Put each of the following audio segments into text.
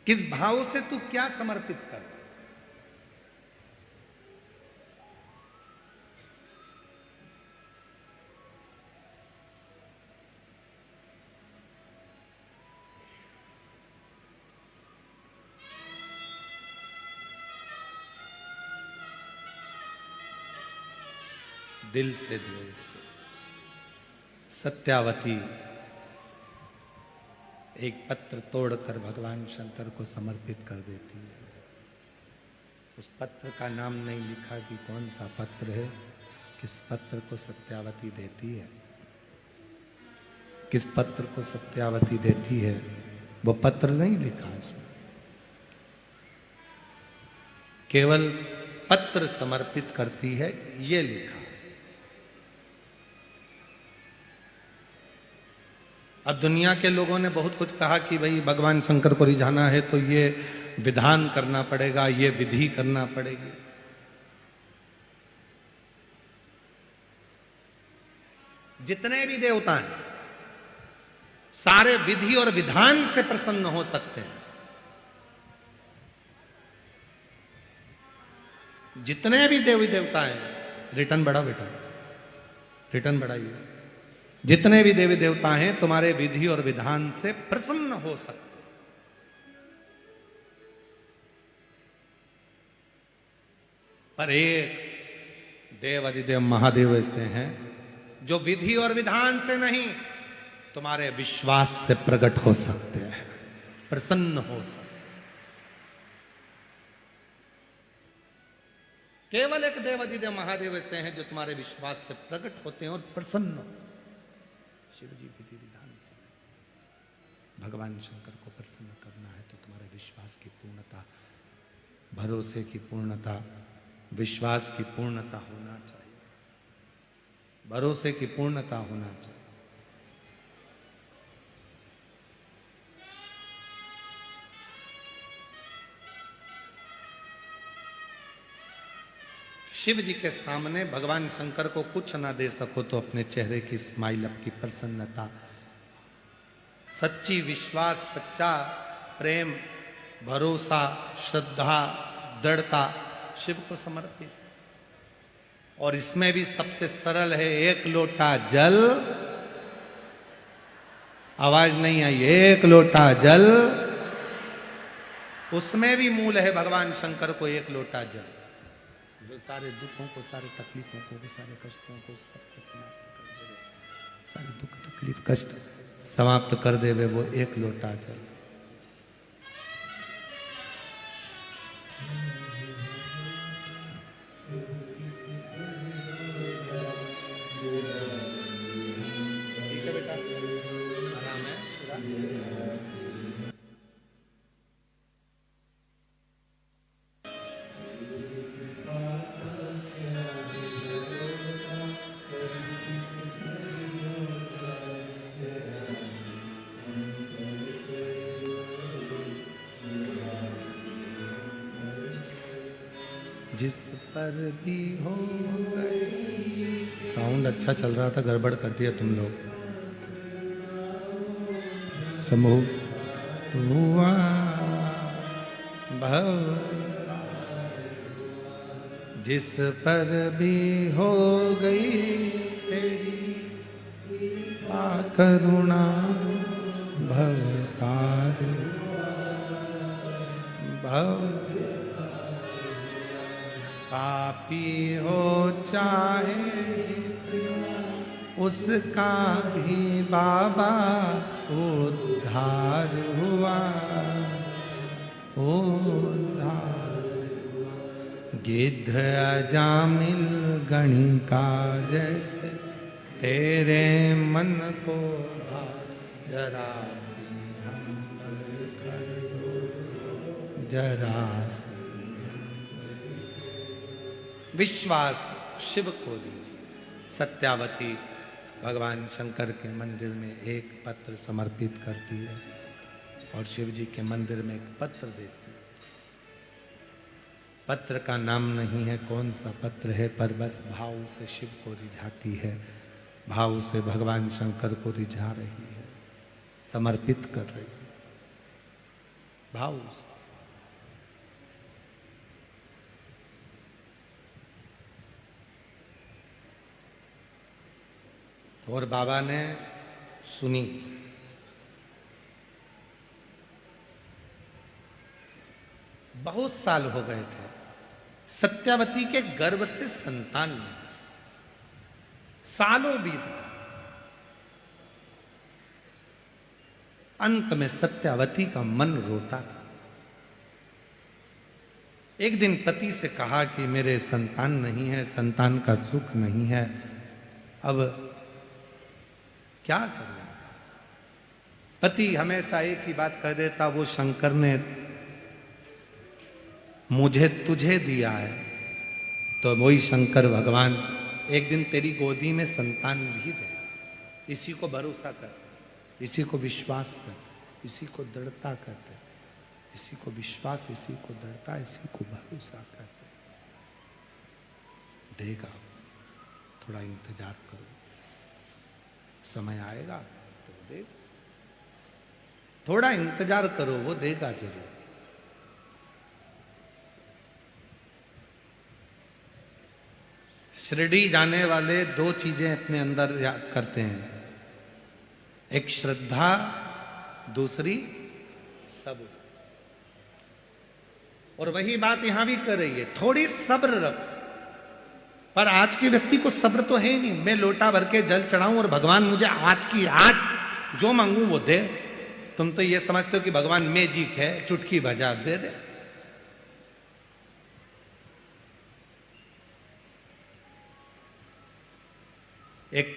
किस भाव से तू क्या समर्पित कर। दिल से दो उसको। सत्यावती एक पत्र तोड़कर भगवान शंकर को समर्पित कर देती है। उस पत्र का नाम नहीं लिखा कि कौन सा पत्र है, किस पत्र को सत्यावती देती है, किस पत्र को सत्यावती देती है, वो पत्र नहीं लिखा इसमें। केवल पत्र समर्पित करती है ये लिखा। अब दुनिया के लोगों ने बहुत कुछ कहा कि भाई भगवान शंकर को रिझाना है तो ये विधान करना पड़ेगा, ये विधि करना पड़ेगी। जितने भी देवता हैं सारे विधि और विधान से प्रसन्न हो सकते हैं। जितने भी देवी देवता हैं, रिटर्न बढ़ा बेटा, रिटर्न बढ़ाइए। जितने भी देवी देवता हैं तुम्हारे विधि और विधान से प्रसन्न हो सकते हैं। पर एक देव अधिदेव महादेव ऐसे हैं जो विधि और विधान से नहीं, तुम्हारे विश्वास से प्रकट हो सकते हैं, प्रसन्न हो सकते हैं। केवल एक देव अधिदेव महादेव ऐसे हैं जो तुम्हारे विश्वास से प्रकट होते हैं और प्रसन्न होते हैं। शिव जी विधि विधान से नहीं। भगवान शंकर को प्रसन्न करना है तो तुम्हारे विश्वास की पूर्णता, भरोसे की पूर्णता, विश्वास की पूर्णता होना चाहिए, भरोसे की पूर्णता होना चाहिए। शिव जी के सामने भगवान शंकर को कुछ ना दे सको तो अपने चेहरे की स्माइल, अपनी प्रसन्नता, सच्ची विश्वास, सच्चा प्रेम, भरोसा, श्रद्धा, दृढ़ता शिव को समर्पित। और इसमें भी सबसे सरल है एक लोटा जल। आवाज नहीं आई, एक लोटा जल। उसमें भी मूल है भगवान शंकर को एक लोटा जल, जो सारे दुखों को, सारे तकलीफों को, सारे कष्टों को सबको समाप्त कर देवे। सारे दुख तकलीफ कष्ट समाप्त कर देवे वो एक लोटा जल। ठीक है बेटा, आराम है पूरा। जिस पर भी हो गए। साउंड अच्छा चल रहा था, गड़बड़ कर दिया तुम लोग। समूह हुआ भव, जिस पर भी हो गई तेरी करुणा भव तार भव। पापी हो चाहे जितना, उसका भी बाबा उद्धार हुआ, उद्धार। गिद्ध अजामिल गणिका जैसे तेरे मन को भा, जरा सी हमदर्द कर दो, जरा सी। विश्वास शिव को दीजिए। सत्यावती भगवान शंकर के मंदिर में एक पत्र समर्पित करती है और शिव जी के मंदिर में एक पत्र देती है। पत्र का नाम नहीं है कौन सा पत्र है, पर बस भाव से शिव को रिझाती है, भाव से भगवान शंकर को रिझा रही है, समर्पित कर रही है। भाव उसका। और बाबा ने सुनी। बहुत साल हो गए थे, सत्यावती के गर्भ से संतान नहीं, सालों बीत गए। अंत में सत्यावती का मन रोता था। एक दिन पति से कहा कि मेरे संतान नहीं है, संतान का सुख नहीं है, अब क्या करूं? पति हमेशा एक ही बात कह देता, वो शंकर ने मुझे तुझे दिया है, तो वही शंकर भगवान एक दिन तेरी गोदी में संतान भी दे। इसी को भरोसा कर, इसी को विश्वास कर, इसी को दृढ़ता कहते, इसी को विश्वास, इसी को दृढ़ता, इसी को भरोसा कहते। देगा, थोड़ा इंतजार करो, समय आएगा तो वो देगा। थोड़ा इंतजार करो, वो देगा जरूर। शिरडी जाने वाले दो चीजें अपने अंदर याद करते हैं, एक श्रद्धा, दूसरी सब्र। और वही बात यहां भी कर रही है, थोड़ी सब्र रख। पर आज के व्यक्ति को सब्र तो है ही नहीं। मैं लोटा भर के जल चढ़ाऊं और भगवान मुझे आज की आज जो मांगू वो दे। तुम तो ये समझते हो कि भगवान मैजिक है, चुटकी बजा दे दे। एक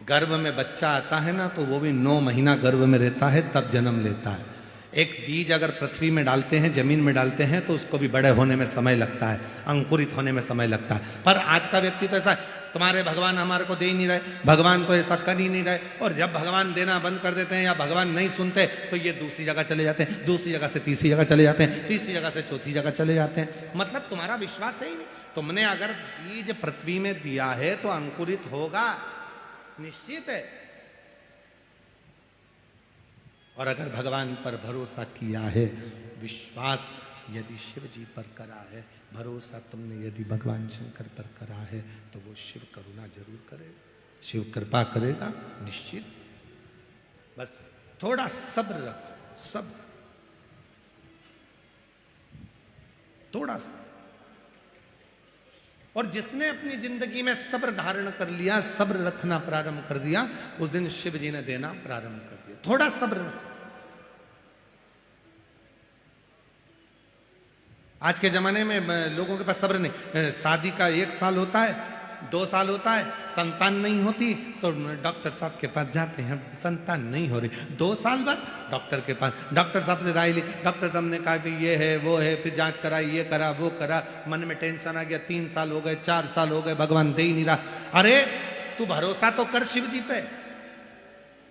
गर्भ में बच्चा आता है ना, तो वो भी 9 महीना गर्भ में रहता है, तब जन्म लेता है। एक बीज अगर पृथ्वी में डालते हैं, जमीन में डालते हैं, तो उसको भी बड़े होने में समय लगता है, अंकुरित होने में समय लगता है। पर आज का व्यक्ति तो ऐसा, तुम्हारे भगवान हमारे को दे ही नहीं रहे, भगवान तो ऐसा कर ही नहीं रहे। और जब भगवान देना बंद कर देते हैं या भगवान नहीं सुनते, तो ये दूसरी जगह चले जाते हैं, दूसरी जगह से तीसरी जगह चले जाते हैं, तीसरी जगह से चौथी जगह चले जाते हैं। मतलब तुम्हारा विश्वास है ही नहीं। तुमने अगर बीज पृथ्वी में दिया है तो अंकुरित होगा, निश्चित है। और अगर भगवान पर भरोसा किया है, विश्वास यदि शिव जी पर करा है, भरोसा तुमने यदि भगवान शंकर पर करा है, तो वो शिव करुणा जरूर करेगा, शिव कृपा करेगा, निश्चित। बस थोड़ा सब्र रखो, सब्र, थोड़ा सा। और जिसने अपनी जिंदगी में सब्र धारण कर लिया, सब्र रखना प्रारंभ कर दिया, उस दिन शिव जी ने देना प्रारंभ कर दिया। थोड़ा सब्र रखो। आज के जमाने में लोगों के पास सब्र नहीं। शादी का 1 साल होता है, 2 साल होता है, संतान नहीं होती, तो डॉक्टर साहब के पास जाते हैं, संतान नहीं हो रही। 2 साल बाद डॉक्टर के पास, डॉक्टर साहब से राय ली, डॉक्टर साहब ने कहा कि ये है वो है, फिर जांच कराई, ये करा वो करा, मन में टेंशन आ गया, 3 साल हो गए, 4 साल हो गए, भगवान दे ही नहीं रहा। अरे तू भरोसा तो कर शिव जी पे।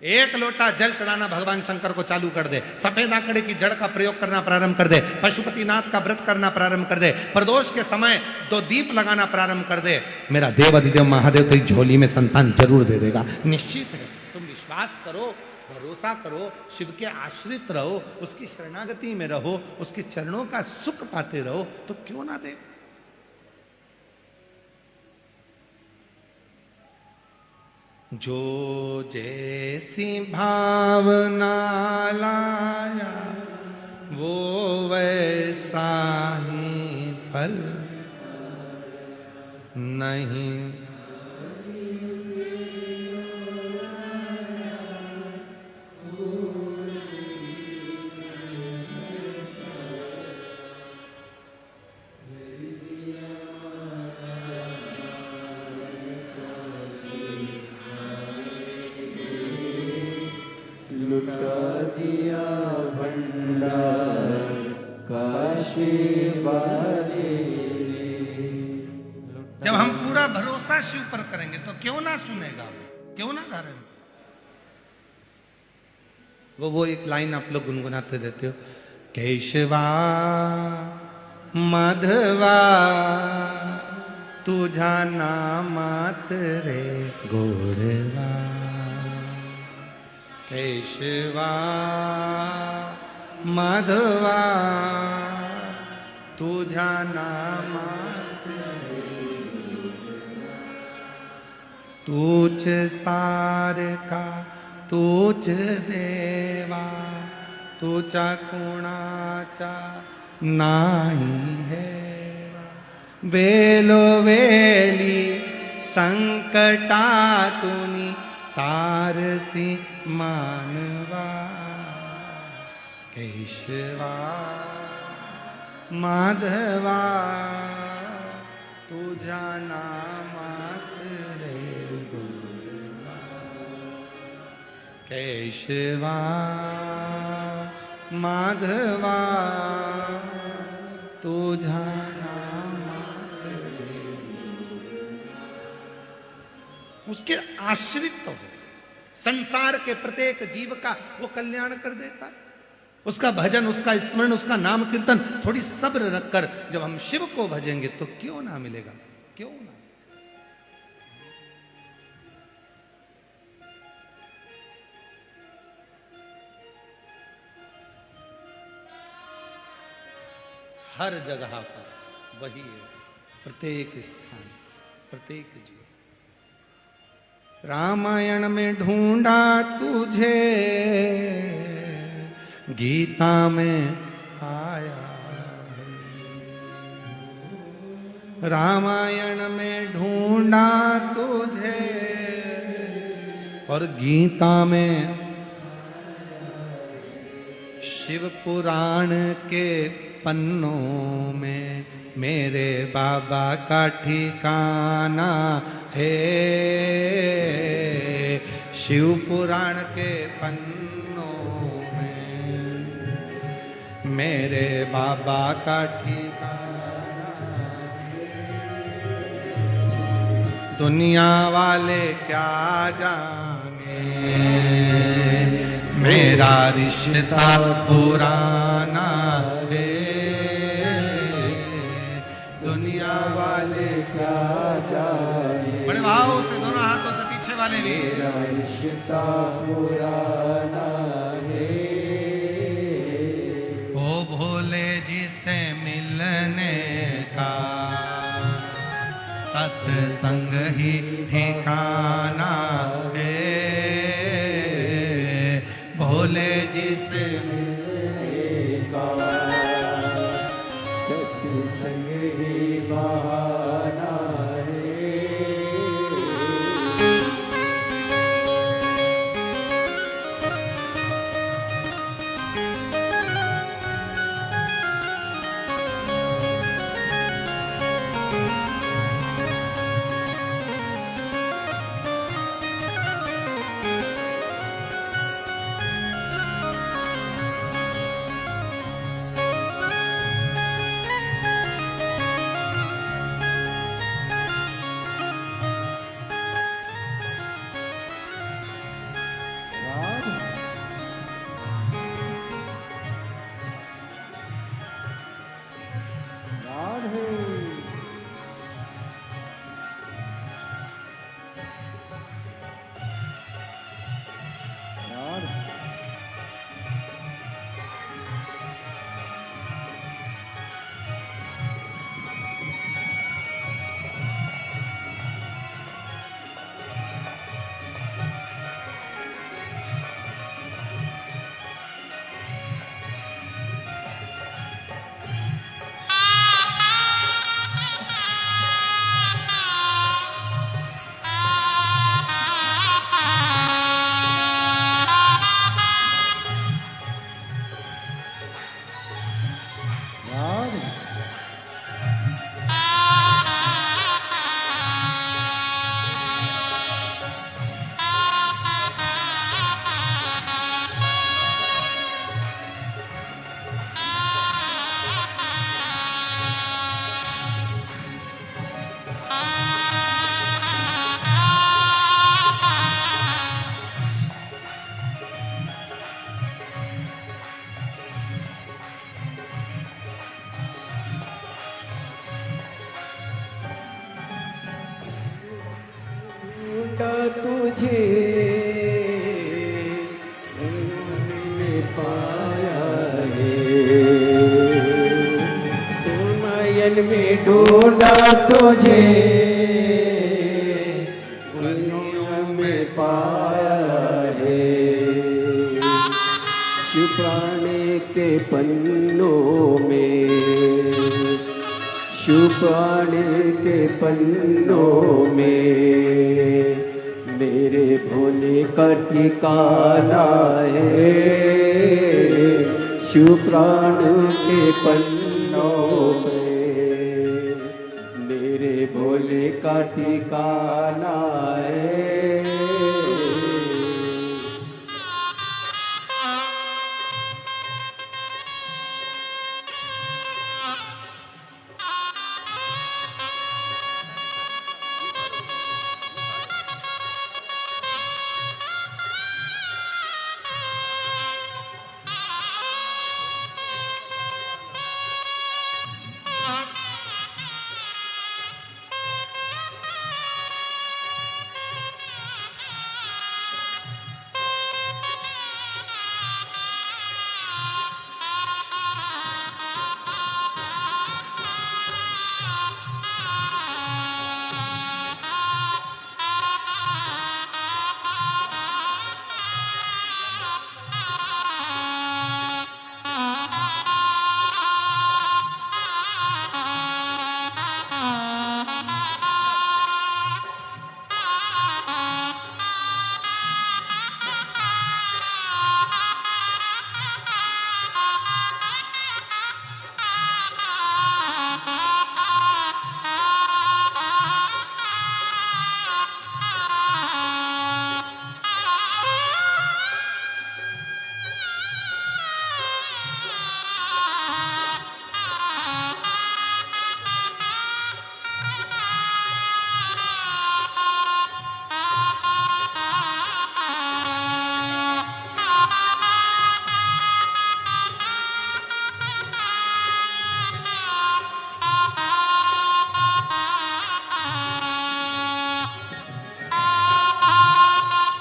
1 लोटा जल चढ़ाना भगवान शंकर को चालू कर दे, सफेद आंकड़े की जड़ का प्रयोग करना प्रारंभ कर दे, पशुपतिनाथ का व्रत करना प्रारंभ कर दे, प्रदोष के समय 2 दीप लगाना प्रारंभ कर दे। मेरा देव अधिदेव महादेव तो झोली में संतान जरूर दे देगा, निश्चित है। तुम विश्वास करो, भरोसा करो, शिव के आश्रित रहो, उसकी शरणागति में रहो, उसके चरणों का सुख पाते रहो, तो क्यों ना दे। जो जैसी भावना लाया, वो वैसा ही फल नहीं। लुटा दिया भंडार काशी वाले। जब हम पूरा भरोसा शिव पर करेंगे तो क्यों ना सुनेगा, क्यों ना धारण। वो एक लाइन आप लोग गुनगुनाते रहते हो, केशवा माधवा तुझा नामात रे गोड़वा, केशवा माधवा तुझा नामात तूच सारका तूच देवा तुझा कुणाचा नाही है वेलो वेली संकटातुनी तारसी मानवा केशवा माधवा तुझा नामात रे गोविंदा केशवा माधवा तुझा नामात रे उसके आश्रित तो हो संसार के प्रत्येक जीव का वो कल्याण कर देता है उसका भजन उसका स्मरण उसका नाम कीर्तन थोड़ी सब्र रखकर जब हम शिव को भजेंगे तो क्यों ना मिलेगा क्यों ना हर जगह पर वही है प्रत्येक स्थान प्रत्येक जीव रामायण में ढूंढा तुझे गीता में आया रामायण में ढूंढा तुझे और गीता में शिव पुराण के पन्नों में मेरे बाबा का ठिकाना है शिव पुराण के पन्नों में मेरे बाबा का ठिकाना दुनिया वाले क्या जाने मेरा रिश्ता पुराना है दुनिया वाले क्या जाने बड़े भाव से दोनों हाथों से पीछे वाले भी मेरा रिश्ता पुराना है ओ भोले जी से मिलने का सत्संग ही ठिकाना है भोले जी से मिलने का सत्संग ही बहाना है तुझे पाया वन में ढूंढा तुझे, वनियों में पाया है। शिव पुराण के पन्नों में, शिव पुराण के पन्नों में मेरे भोले का ठिकाना है। शिव पुराण के पन्नों में मेरे भोले का ठिकाना है।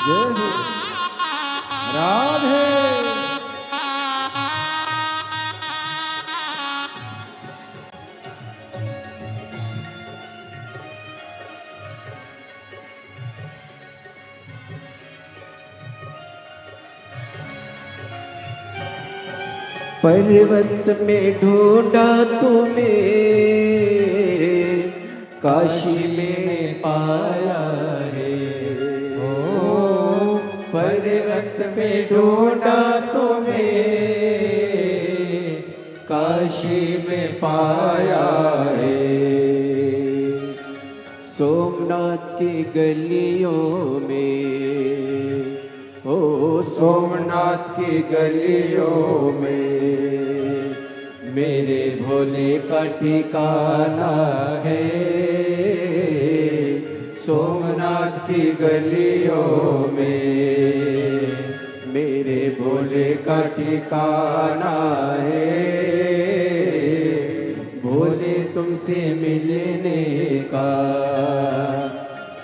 जय हो राधे। पर्वत में ढूंढा तुम्हें, काशी में पाया है। पर्वत में ढूंढा तुम्हें, काशी में पाया है। सोमनाथ की गलियों में, ओ सोमनाथ की गलियों में मेरे भोले का ठिकाना है। सोमनाथ की गलियों में मेरे भोले का ठिकाना है। भोले तुमसे मिलने का,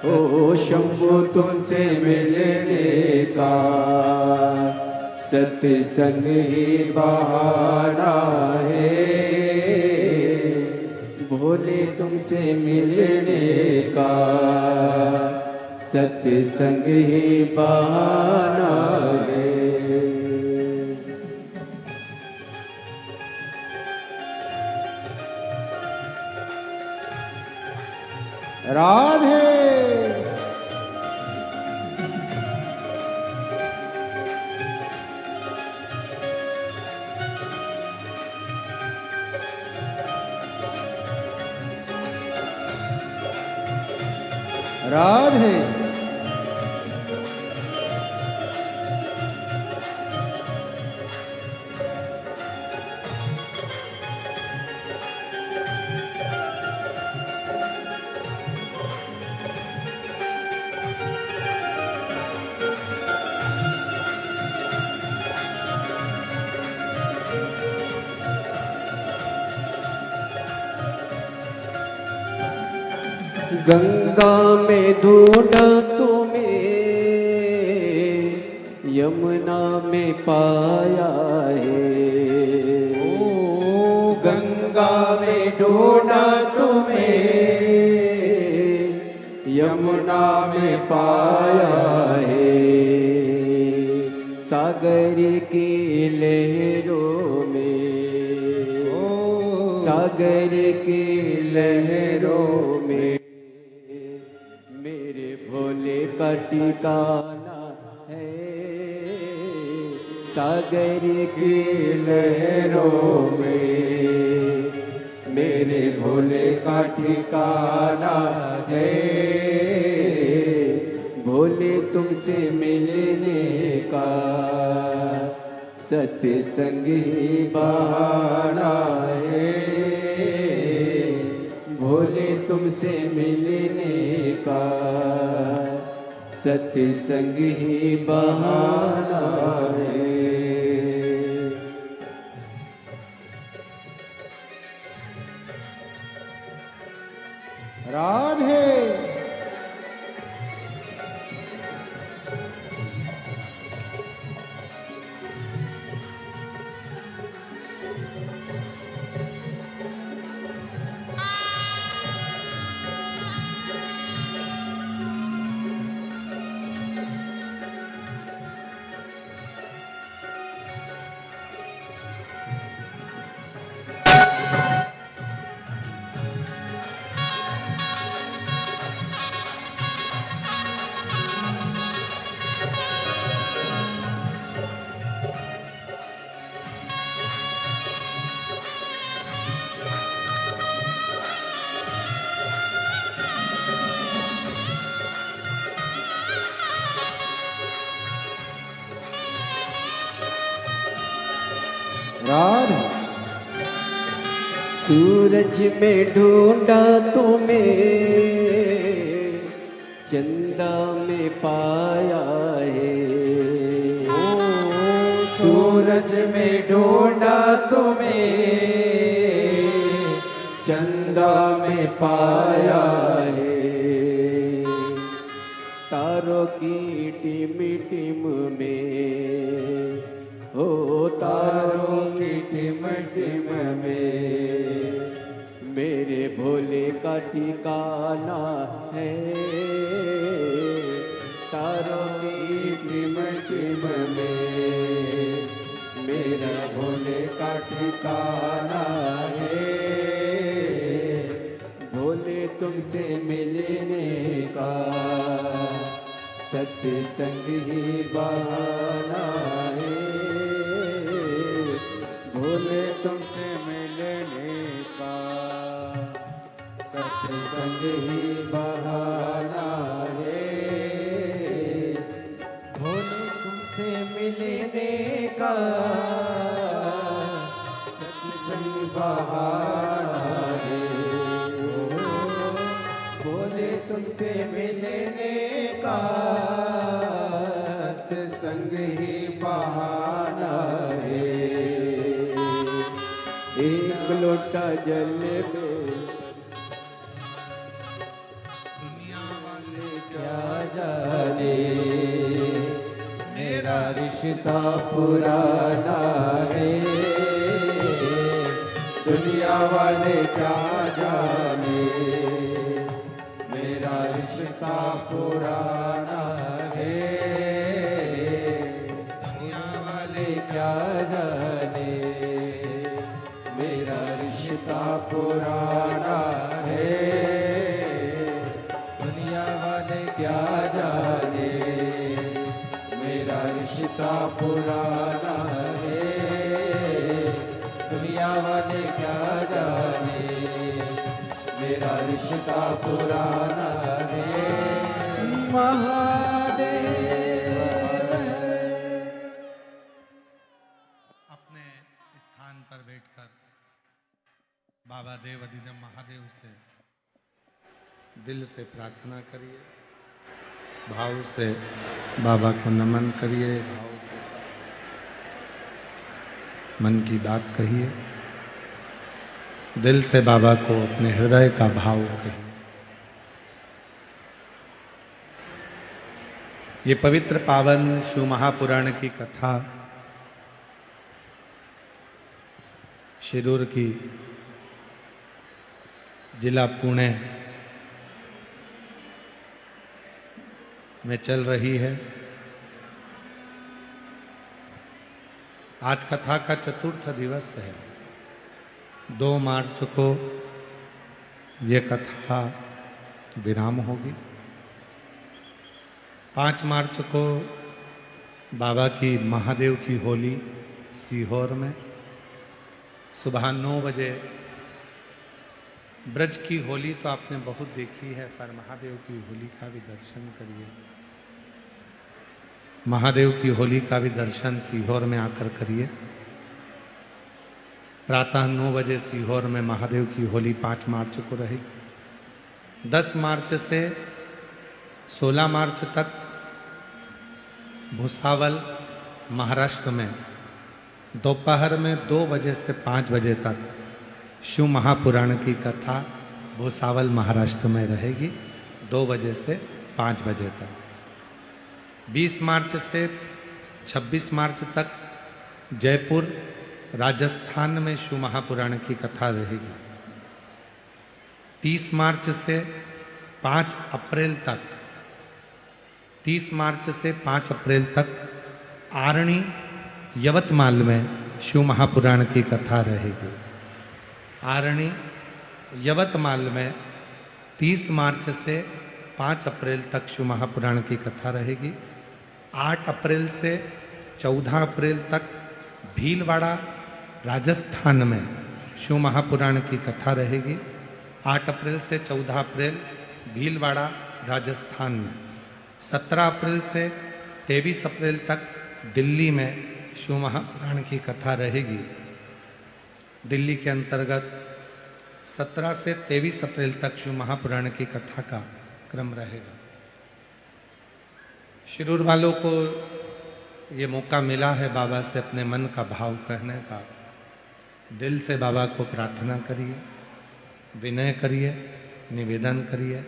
ओ शंभु तुमसे मिलने का सत्संग ही बहाना है। भोले तुमसे मिलने का सत्संग ही बहाना है। राधे। राधे। गंगा में ढूंढा तुम्हें, यमुना में पाया है। ओ गंगा में में ढूंढा तुम्हें, यमुना में पाया है। सागर की लहरों में, सागर की लहरों में मेरे भोले का ठिकाना है। सागर की लहरों में मेरे भोले का ठिकाना है। भोले तुमसे मिलने का सत्संग ही बहाना है। भोले तुमसे मिलने का सत्संग ही बहाना है। राधे राधे सूरज में ढूंढा तुम्हें, चंदा में पाया है। सूरज में ढूंढा तुम्हें, चंदा में पाया है। तारों की टिम टिम में, हो तारों की टिम टिम में मेरे भोले का ठिकाना है। तारों की टिम टिम में मेरा भोले का ठिकाना है। भोले तुमसे मिलने का सत्संग ही बहाना है। भोले तुमसे मिलने का सत्संग ही बहाना है। भोले तुमसे मिलने का सत्संग बहाना है। भोले तुमसे मिलने का सत्संग ही बहाना है। एक लोटा जल में दुनिया वाले क्या जाने, मेरा रिश्ता पुराना है। दुनिया वाले क्या जाने, मेरा रिश्ता पुराना है। दुनिया वाले क्या जाने, मेरा रिश्ता पुराना है। दुनिया वाले क्या जाने, मेरा रिश्ता पुराना है। दुनिया वाले क्या जाने, मेरा रिश्ता पुराना है। महादेव अपने स्थान पर बैठकर बाबा देव अधिदेव महादेव से दिल से प्रार्थना करिए, भाव से बाबा को नमन करिए, भाव से मन की बात कहिए, दिल से बाबा को अपने हृदय का भाव कहिए। ये पवित्र पावन शिव महापुराण की कथा शिरूर की जिला पुणे में चल रही है। आज कथा का चतुर्थ दिवस है। 2 मार्च को ये कथा विराम होगी। 5 मार्च को बाबा की महादेव की होली सीहोर में सुबह 9 बजे। ब्रज की होली तो आपने बहुत देखी है, पर महादेव की होली का भी दर्शन करिए। महादेव की होली का भी दर्शन सीहोर में आकर करिए। प्रातः 9 बजे सीहोर में महादेव की होली 5 मार्च को रहेगी। 10 मार्च से 16 मार्च तक भुसावल महाराष्ट्र में दोपहर में 2 बजे से 5 बजे तक शिव महापुराण की कथा भुसावल महाराष्ट्र में रहेगी, 2 बजे से 5 बजे तक। 20 मार्च से 26 मार्च तक जयपुर राजस्थान में शिव महापुराण की कथा रहेगी। 30 मार्च से 5 अप्रैल तक 30 मार्च से 5 अप्रैल तक आरणी यवतमाल में शिव महापुराण की कथा रहेगी। आरणी यवतमाल में 30 मार्च से 5 अप्रैल तक शिव महापुराण की कथा रहेगी। 8 अप्रैल से 14 अप्रैल तक भीलवाड़ा राजस्थान में शिव महापुराण की कथा रहेगी। 8 अप्रैल से 14 अप्रैल भीलवाड़ा राजस्थान में। 17 अप्रैल से 23 अप्रैल तक दिल्ली में शिव महापुराण की कथा रहेगी। दिल्ली के अंतर्गत 17 से 23 अप्रैल तक शिव महापुराण की कथा का क्रम रहेगा। शिरूर वालों को ये मौका मिला है बाबा से अपने मन का भाव कहने का। दिल से बाबा को प्रार्थना करिए, विनय करिए, निवेदन करिए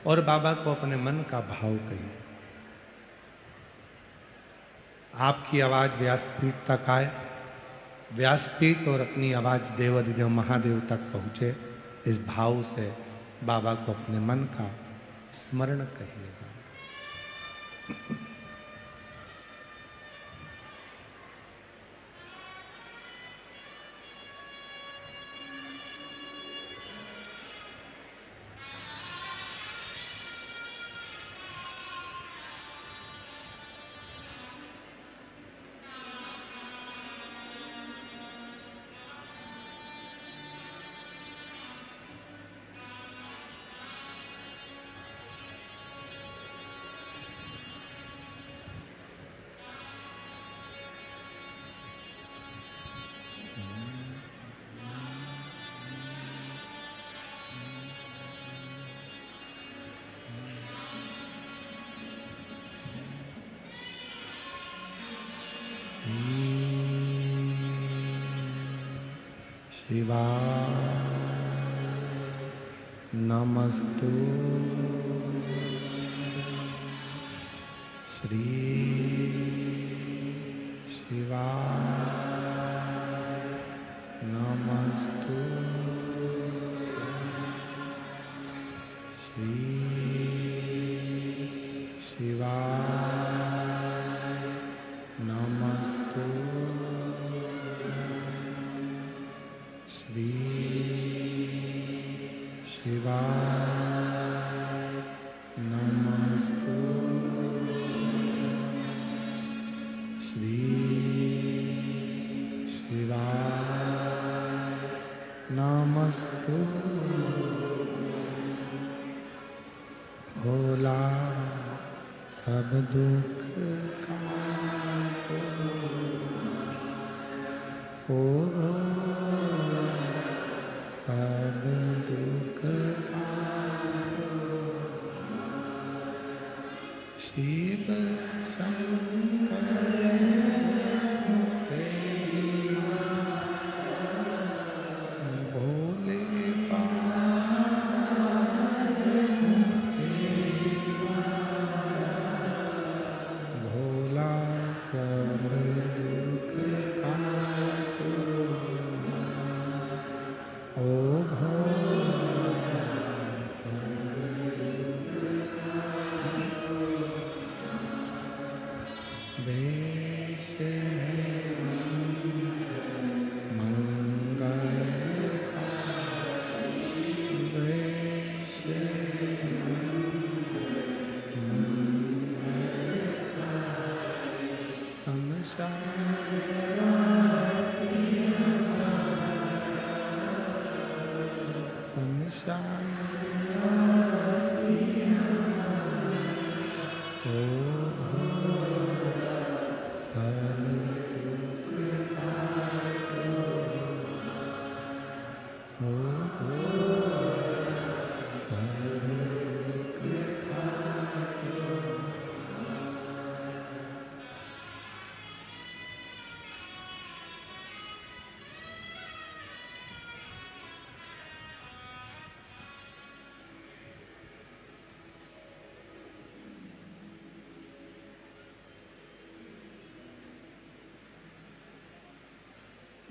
और बाबा को अपने मन का भाव कहिए। आपकी आवाज व्यासपीठ तक आए, व्यासपीठ और अपनी आवाज देवाधिदेव महादेव तक पहुँचे, इस भाव से बाबा को अपने मन का स्मरण कहिएगा। शिवाय नमस्तु श्री शिवाय नमस्तु श्री शिवाय नमस्तु श्री शिवाय नमस्तु श्री शिवाय नमस्तु। भोला सब दुख का ओ सब दुख का शिव शंकर तेरी भोले बाबा तेरी भोला सब दुख का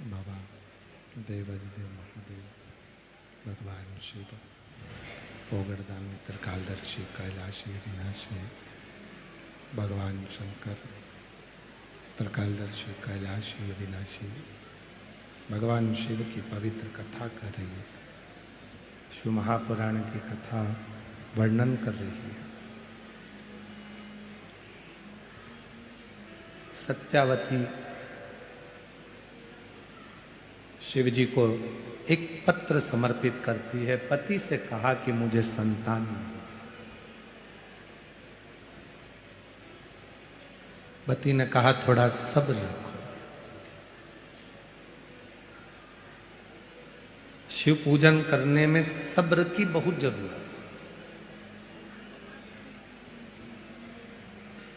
बाबा देवादिदेव महादेव भगवान शिव ओगरदानी त्रिकालदर्शी कैलाशी विनाशी भगवान शंकर त्रिकालदर्शी कैलाशी अविनाशी भगवान शिव की पवित्र कथा कर रही है। शिव महापुराण की कथा वर्णन कर रही है। सत्यावती शिव जी को एक पत्र समर्पित करती है। पति से कहा कि मुझे संतान नहीं। पति ने कहा थोड़ा सब्र रखो। शिव पूजन करने में सब्र की बहुत जरूरत है।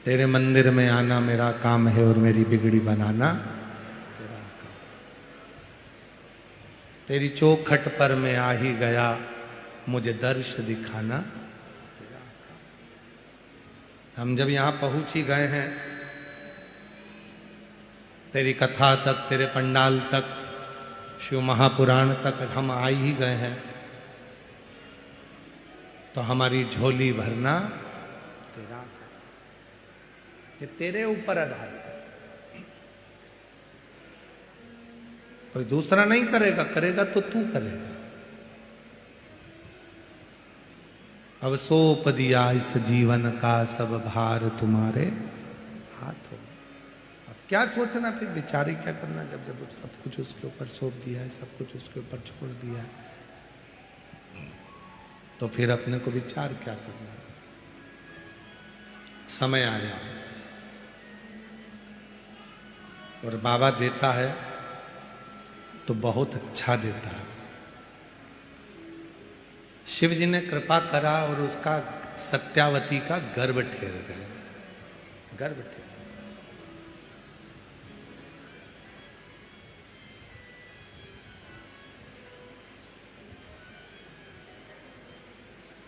तेरे मंदिर में आना मेरा काम है और मेरी बिगड़ी बनाना तेरा काम। तेरी चौखट पर मैं आ ही गया, मुझे दर्श दिखाना तेरा काम। हम जब यहां पहुंच ही गए हैं, तेरी कथा तक, तेरे पंडाल तक, शिव महापुराण तक हम आ ही गए हैं, तो हमारी झोली भरना तेरा, ये तेरे ऊपर आधारित है। कोई दूसरा नहीं करेगा, करेगा तो तू करेगा। अब सौंप दिया इस जीवन का सब भार तुम्हारे हाथों। क्या सोचना, फिर विचार क्या करना, जब जब सब कुछ उसके ऊपर सौंप दिया है, सब कुछ उसके ऊपर छोड़ दिया है, तो फिर अपने को विचार क्या करना। समय आया और बाबा देता है तो बहुत अच्छा देता है। शिव जी ने कृपा करा और उसका सत्यावती का गर्भ ठहर गया। गर्भ ठहर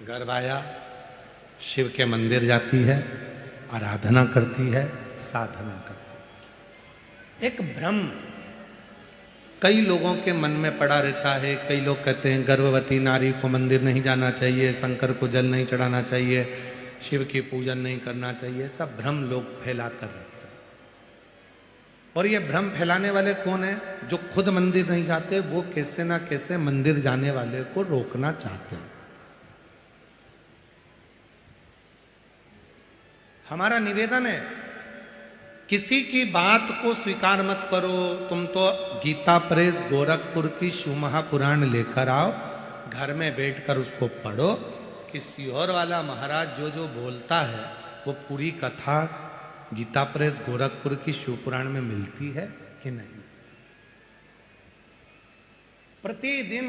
गर्भ आया, शिव के मंदिर जाती है, आराधना करती है, साधना करती है। एक भ्रम कई लोगों के मन में पड़ा रहता है। कई लोग कहते हैं गर्भवती नारी को मंदिर नहीं जाना चाहिए, शंकर को जल नहीं चढ़ाना चाहिए, शिव की पूजन नहीं करना चाहिए। सब भ्रम लोग फैला कर रखते हैं। और ये भ्रम फैलाने वाले कौन है? जो खुद मंदिर नहीं जाते, वो कैसे ना कैसे मंदिर जाने वाले को रोकना चाहते हैं। हमारा निवेदन है, किसी की बात को स्वीकार मत करो। तुम तो गीता प्रेस गोरखपुर की शिव महापुराण लेकर आओ, घर में बैठकर उसको पढ़ो कि सीहोर वाला महाराज जो जो बोलता है वो पूरी कथा गीता प्रेस गोरखपुर की शिव पुराण में मिलती है कि नहीं। प्रतिदिन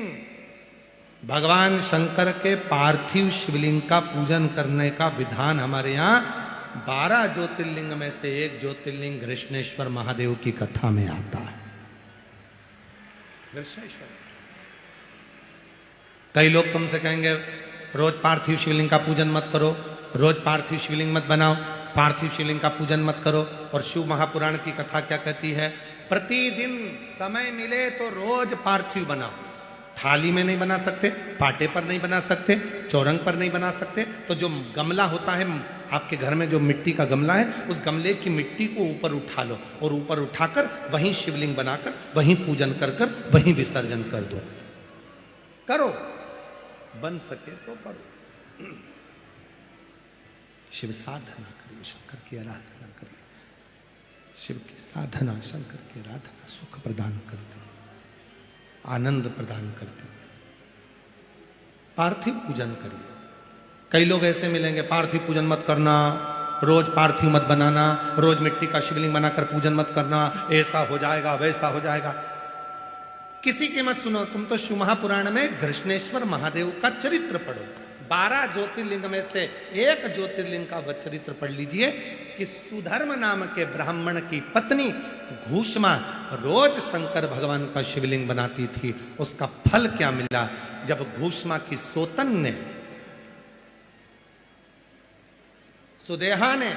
भगवान शंकर के पार्थिव शिवलिंग का पूजन करने का विधान हमारे यहाँ 12 ज्योतिर्लिंग में से एक ज्योतिर्लिंग कृष्णेश्वर महादेव की कथा में आता है। कृष्णेश्वर। कई लोग तुमसे कहेंगे रोज पार्थिव शिवलिंग का पूजन मत करो, रोज पार्थिव शिवलिंग मत बनाओ, पार्थिव शिवलिंग का पूजन मत करो। और शिव महापुराण की कथा क्या कहती है? प्रतिदिन समय मिले तो रोज पार्थिव बनाओ। थाली में नहीं बना सकते, पाटे पर नहीं बना सकते, चौरंग पर नहीं बना सकते, तो जो गमला होता है आपके घर में, जो मिट्टी का गमला है, उस गमले की मिट्टी को ऊपर उठा लो और ऊपर उठाकर वहीं शिवलिंग बनाकर वहीं पूजन कर कर वहीं विसर्जन कर दो। करो, बन सके तो करो। शिव साधना करिए, शंकर की आराधना करिए। शिव की साधना, शंकर की आराधना सुख प्रदान करती है, आनंद प्रदान करती है। पार्थिव पूजन करिए। कई लोग ऐसे मिलेंगे, पार्थिव पूजन मत करना, रोज पार्थिव मत बनाना, रोज मिट्टी का शिवलिंग बनाकर पूजन मत करना, ऐसा हो जाएगा, वैसा हो जाएगा। किसी की मत सुनो। तुम तो शिव महापुराण में कृष्णेश्वर महादेव का चरित्र पढ़ो। 12 ज्योतिर्लिंग में से एक ज्योतिर्लिंग का चरित्र पढ़ लीजिए कि सुधर्म नाम के ब्राह्मण की पत्नी घूष्मा रोज शंकर भगवान का शिवलिंग बनाती थी। उसका फल क्या मिला? जब घूष्मा की सोतन ने, सुदेहा ने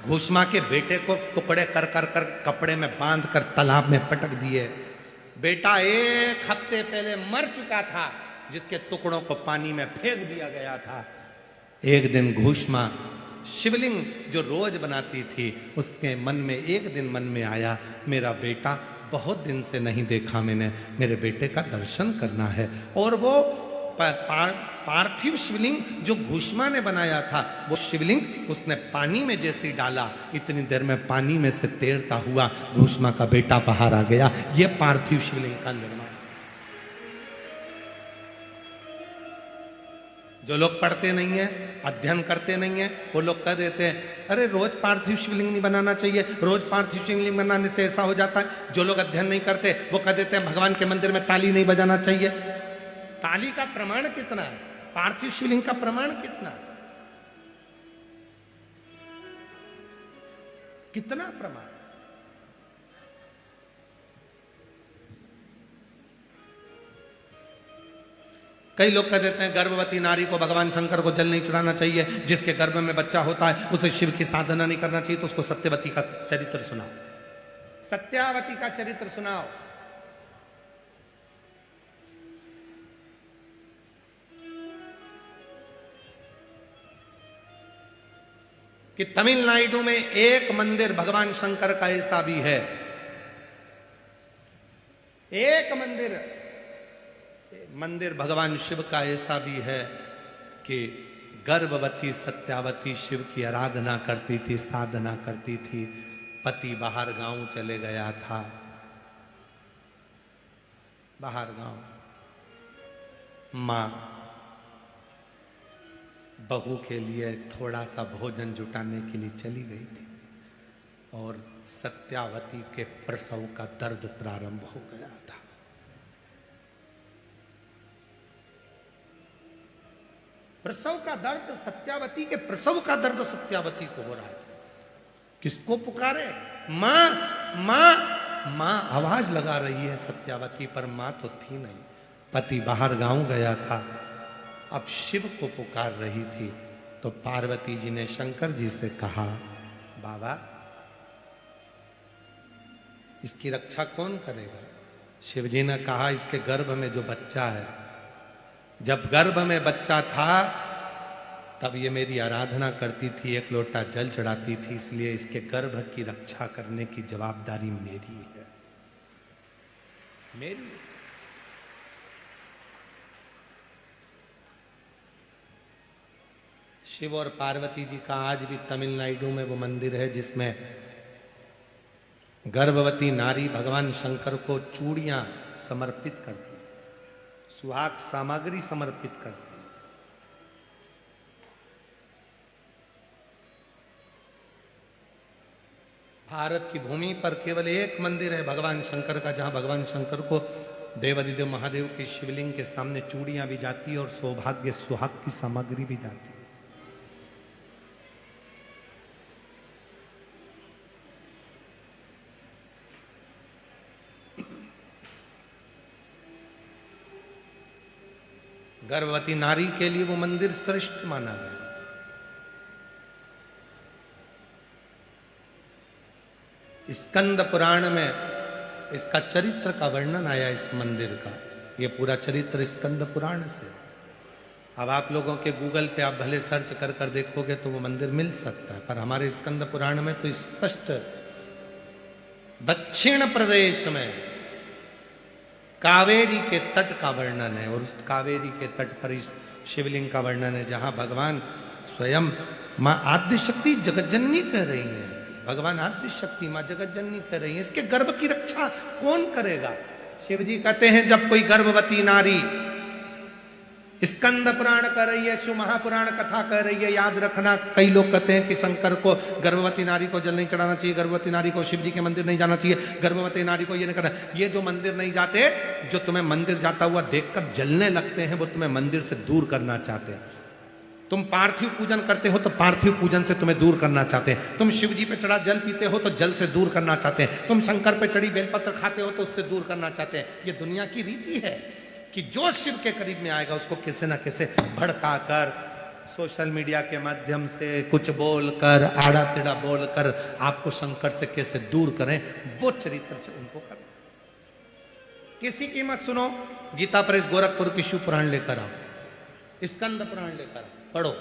घूष्मा के बेटे को टुकड़े कर कर कर कपड़े में बांध कर तालाब में पटक दिए, बेटा 1 हफ्ते पहले मर चुका था, जिसके टुकड़ों को पानी में फेंक दिया गया था। एक दिन घूष्मा शिवलिंग जो रोज बनाती थी, उसके मन में एक दिन मन में आया, मेरा बेटा बहुत दिन से नहीं देखा मैंने, मेरे बेटे का दर्शन करना है। और वो पार्थिव शिवलिंग जो घूष्मा ने बनाया था, वो शिवलिंग उसने पानी में जैसे ही डाला, इतनी देर में पानी में से तैरता हुआ घूष्मा का बेटा बाहर आ गया। ये पार्थिव शिवलिंग का निर्माण। जो लोग पढ़ते नहीं है, अध्ययन करते नहीं है, वो लोग कह देते हैं अरे रोज पार्थिव शिवलिंग नहीं बनाना चाहिए, रोज पार्थिव शिवलिंग बनाने से ऐसा हो जाता है। जो लोग अध्ययन नहीं करते वो कह देते हैं भगवान के मंदिर में ताली नहीं बजाना चाहिए। ताली का प्रमाण कितना है? पार्थिव शिवलिंग का प्रमाण कितना है? कितना प्रमाण? कई लोग कह देते हैं गर्भवती नारी को भगवान शंकर को जल नहीं चढ़ाना चाहिए, जिसके गर्भ में बच्चा होता है उसे शिव की साधना नहीं करना चाहिए। तो उसको सत्यवती का चरित्र सुनाओ, सत्यावती का चरित्र सुनाओ। कि तमिलनाडु में एक मंदिर भगवान शंकर का ऐसा भी है, एक मंदिर भगवान शिव का ऐसा भी है कि गर्भवती सत्यावती शिव की आराधना करती थी, साधना करती थी। पति बाहर गांव चले गया था, बाहर गांव, मां बहू के लिए थोड़ा सा भोजन जुटाने के लिए चली गई थी और सत्यावती के प्रसव का दर्द प्रारंभ हो गया था। प्रसव का दर्द, सत्यावती के प्रसव का दर्द सत्यावती को हो रहा था। किसको पुकारे? मां मां मां आवाज लगा रही है सत्यावती, पर मां तो थी नहीं। पति बाहर गांव गया था, अब शिव को पुकार रही थी। तो पार्वती जी ने शंकर जी से कहा, बाबा इसकी रक्षा कौन करेगा? शिव जी ने कहा, इसके गर्भ में जो बच्चा है, जब गर्भ में बच्चा था तब ये मेरी आराधना करती थी, एक लोटा जल चढ़ाती थी, इसलिए इसके गर्भ की रक्षा करने की जवाबदारी मेरी है, मेरी। शिव और पार्वती जी का आज भी तमिलनाडु में वो मंदिर है जिसमें गर्भवती नारी भगवान शंकर को चूड़ियां समर्पित करती, सुहाग सामग्री समर्पित करती। भारत की भूमि पर केवल एक मंदिर है भगवान शंकर का, जहां भगवान शंकर को देवादिदेव महादेव के शिवलिंग के सामने चूड़ियां भी जाती है और सौभाग्य सुहाग की सामग्री भी जाती है। गर्भवती नारी के लिए वो मंदिर श्रेष्ठ माना गया। स्कंद पुराण में इसका चरित्र का वर्णन आया, इस मंदिर का। ये पूरा चरित्र स्कंद पुराण से। अब आप लोगों के गूगल पे आप भले सर्च कर कर देखोगे तो वो मंदिर मिल सकता है, पर हमारे स्कंद पुराण में तो स्पष्ट दक्षिण प्रदेश में कावेरी के तट का वर्णन है, और उस कावेरी के तट पर इस शिवलिंग का वर्णन है, जहां भगवान स्वयं मां आद्य शक्ति जगज्जननी कह रही है। भगवान आद्य शक्ति मां जगज्जननी कह रही है, इसके गर्भ की रक्षा कौन करेगा? शिव जी कहते हैं, जब कोई गर्भवती नारी स्कंद पुराण कर रही है, शिव महापुराण कथा कह रही है, याद रखना, कई लोग कहते हैं कि शंकर को गर्भवती नारी को जल नहीं चढ़ाना चाहिए, गर्भवती नारी को शिव जी के मंदिर नहीं जाना चाहिए, गर्भवती नारी को ये नहीं करना। ये जो मंदिर नहीं जाते, जो तुम्हें मंदिर जाता हुआ देखकर जलने लगते हैं, वो तुम्हें मंदिर से दूर करना चाहते हैं। तुम पार्थिव पूजन करते हो तो पार्थिव पूजन से तुम्हें दूर करना चाहते हैं। तुम शिव जी पे चढ़ा जल पीते हो तो जल से दूर करना चाहते हैं। तुम शंकर पे चढ़ी बेलपत्र खाते हो तो उससे दूर करना चाहते हैं। ये दुनिया की रीति है कि जो शिव के करीब में आएगा उसको किसी ना किसी भड़का कर, सोशल मीडिया के माध्यम से कुछ बोलकर, आड़ा टेढ़ा बोलकर आपको शंकर से कैसे दूर करें, वो चरित्र उनको कर। किसी की मत सुनो। गीता प्रेस गोरखपुर की शिव पुराण लेकर आओ, स्कंद पुराण लेकर आओ, पढ़ो।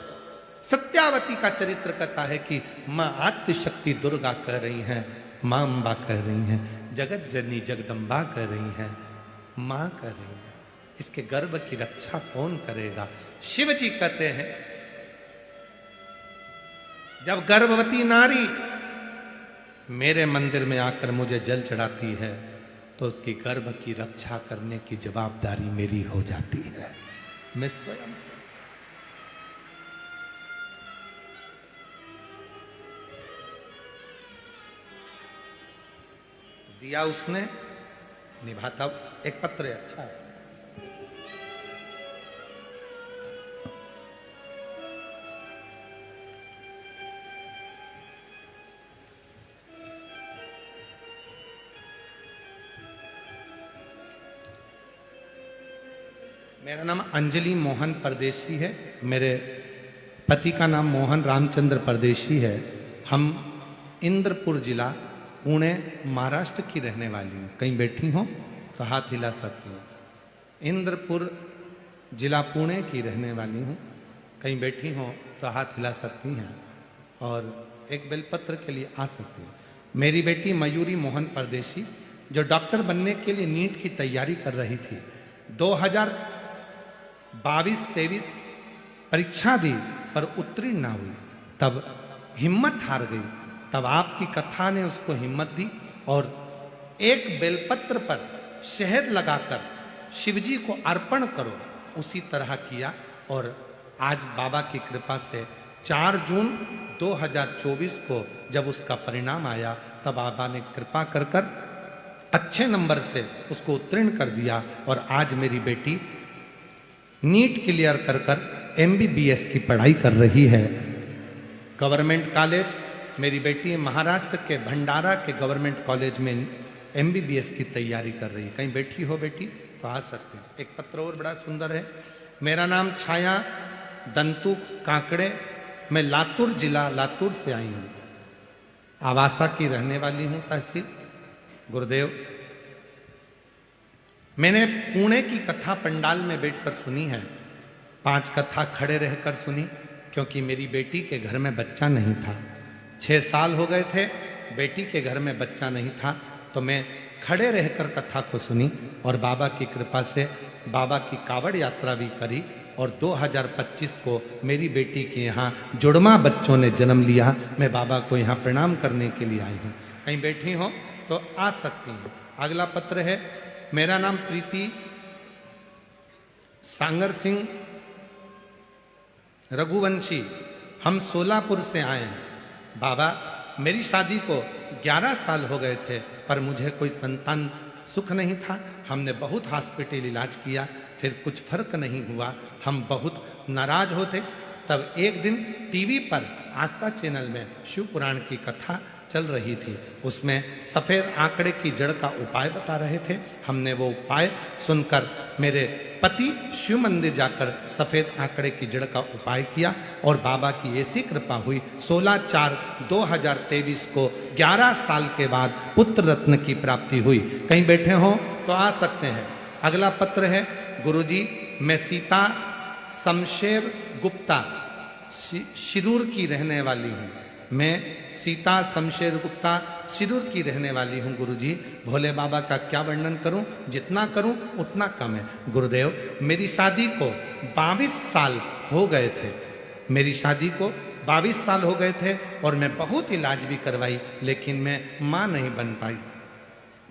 सत्यावती का चरित्र कहता है कि मां आद्य शक्ति दुर्गा कह रही हैं, मां अम्बा कह रही हैं, जगत जननी जगदम्बा कह रही हैं, मां कह रही है। इसके गर्भ की रक्षा कौन करेगा? शिव जी कहते हैं जब गर्भवती नारी मेरे मंदिर में आकर मुझे जल चढ़ाती है तो उसकी गर्भ की रक्षा करने की जवाबदारी मेरी हो जाती है। मैं स्वयं दिया उसने, निभाता। एक पत्र है, अच्छा है। मेरा नाम अंजलि मोहन परदेशी है। मेरे पति का नाम मोहन रामचंद्र परदेशी है। हम इंद्रपुर जिला पुणे महाराष्ट्र की रहने वाली हूँ। कहीं बैठी हो तो हाथ हिला सकती हूँ। इंद्रपुर जिला पुणे की रहने वाली हूँ। कहीं बैठी हो तो हाथ हिला सकती हैं और एक बेलपत्र के लिए आ सकती हैं। मेरी बेटी मयूरी मोहन परदेशी जो डॉक्टर बनने के लिए नीट की तैयारी कर रही थी, 2022-23 परीक्षा दी पर उत्तीर्ण ना हुई, तब हिम्मत हार गई। तब आपकी कथा ने उसको हिम्मत दी और एक बेलपत्र पर शहद लगाकर शिवजी को अर्पण करो, उसी तरह किया। और आज बाबा की कृपा से 4 जून 2024 को जब उसका परिणाम आया तब बाबा ने कृपा कर अच्छे नंबर से उसको उत्तीर्ण कर दिया। और आज मेरी बेटी नीट क्लियर कर MBBS की पढ़ाई कर रही है। गवर्नमेंट कॉलेज, मेरी बेटी महाराष्ट्र के भंडारा के गवर्नमेंट कॉलेज में MBBS की तैयारी कर रही है। कहीं बैठी हो बेटी तो आ सकते हैं। एक पत्र और बड़ा सुंदर है। मेरा नाम छाया दंतु काकड़े, मैं लातूर जिला लातूर से आई हूँ। आवासा की रहने वाली हूँ, तहसील गुरुदेव। मैंने पुणे की कथा पंडाल में बैठकर सुनी है। 5 कथा खड़े रहकर सुनी, क्योंकि मेरी बेटी के घर में बच्चा नहीं था। 6 साल हो गए थे, बेटी के घर में बच्चा नहीं था, तो मैं खड़े रहकर कथा को सुनी और बाबा की कृपा से बाबा की कावड़ यात्रा भी करी। और 2025 को मेरी बेटी के यहाँ जुड़वा बच्चों ने जन्म लिया। मैं बाबा को यहाँ प्रणाम करने के लिए आई हूँ। कहीं बैठी हो तो आ सकती हैं। अगला पत्र है। मेरा नाम प्रीति सांगर सिंह रघुवंशी, हम सोलापुर से आए हैं। बाबा, मेरी शादी को 11 साल हो गए थे पर मुझे कोई संतान सुख नहीं था। हमने बहुत हॉस्पिटल इलाज किया, फिर कुछ फर्क नहीं हुआ। हम बहुत नाराज होते। तब एक दिन टीवी पर आस्था चैनल में शिव पुराण की कथा चल रही थी। उसमें सफेद आंकड़े की जड़ का उपाय बता रहे थे। हमने वो उपाय सुनकर मेरे पति शिव मंदिर जाकर सफेद आंकड़े की जड़ का उपाय किया और बाबा की ऐसी कृपा हुई 16/4/2023 को 11 साल के बाद पुत्र रत्न की प्राप्ति हुई। कहीं बैठे हो तो आ सकते हैं। अगला पत्र है। गुरुजी, मैं सीता शमशेर गुप्ता शिरूर की रहने वाली हूँ। मैं सीता शमशेर गुप्ता शिरूर की रहने वाली हूँ। गुरुजी, भोले बाबा का क्या वर्णन करूं? जितना करूं उतना कम है। गुरुदेव, मेरी शादी को 22 साल हो गए थे। मेरी शादी को 22 साल हो गए थे और मैं बहुत इलाज भी करवाई, लेकिन मैं माँ नहीं बन पाई।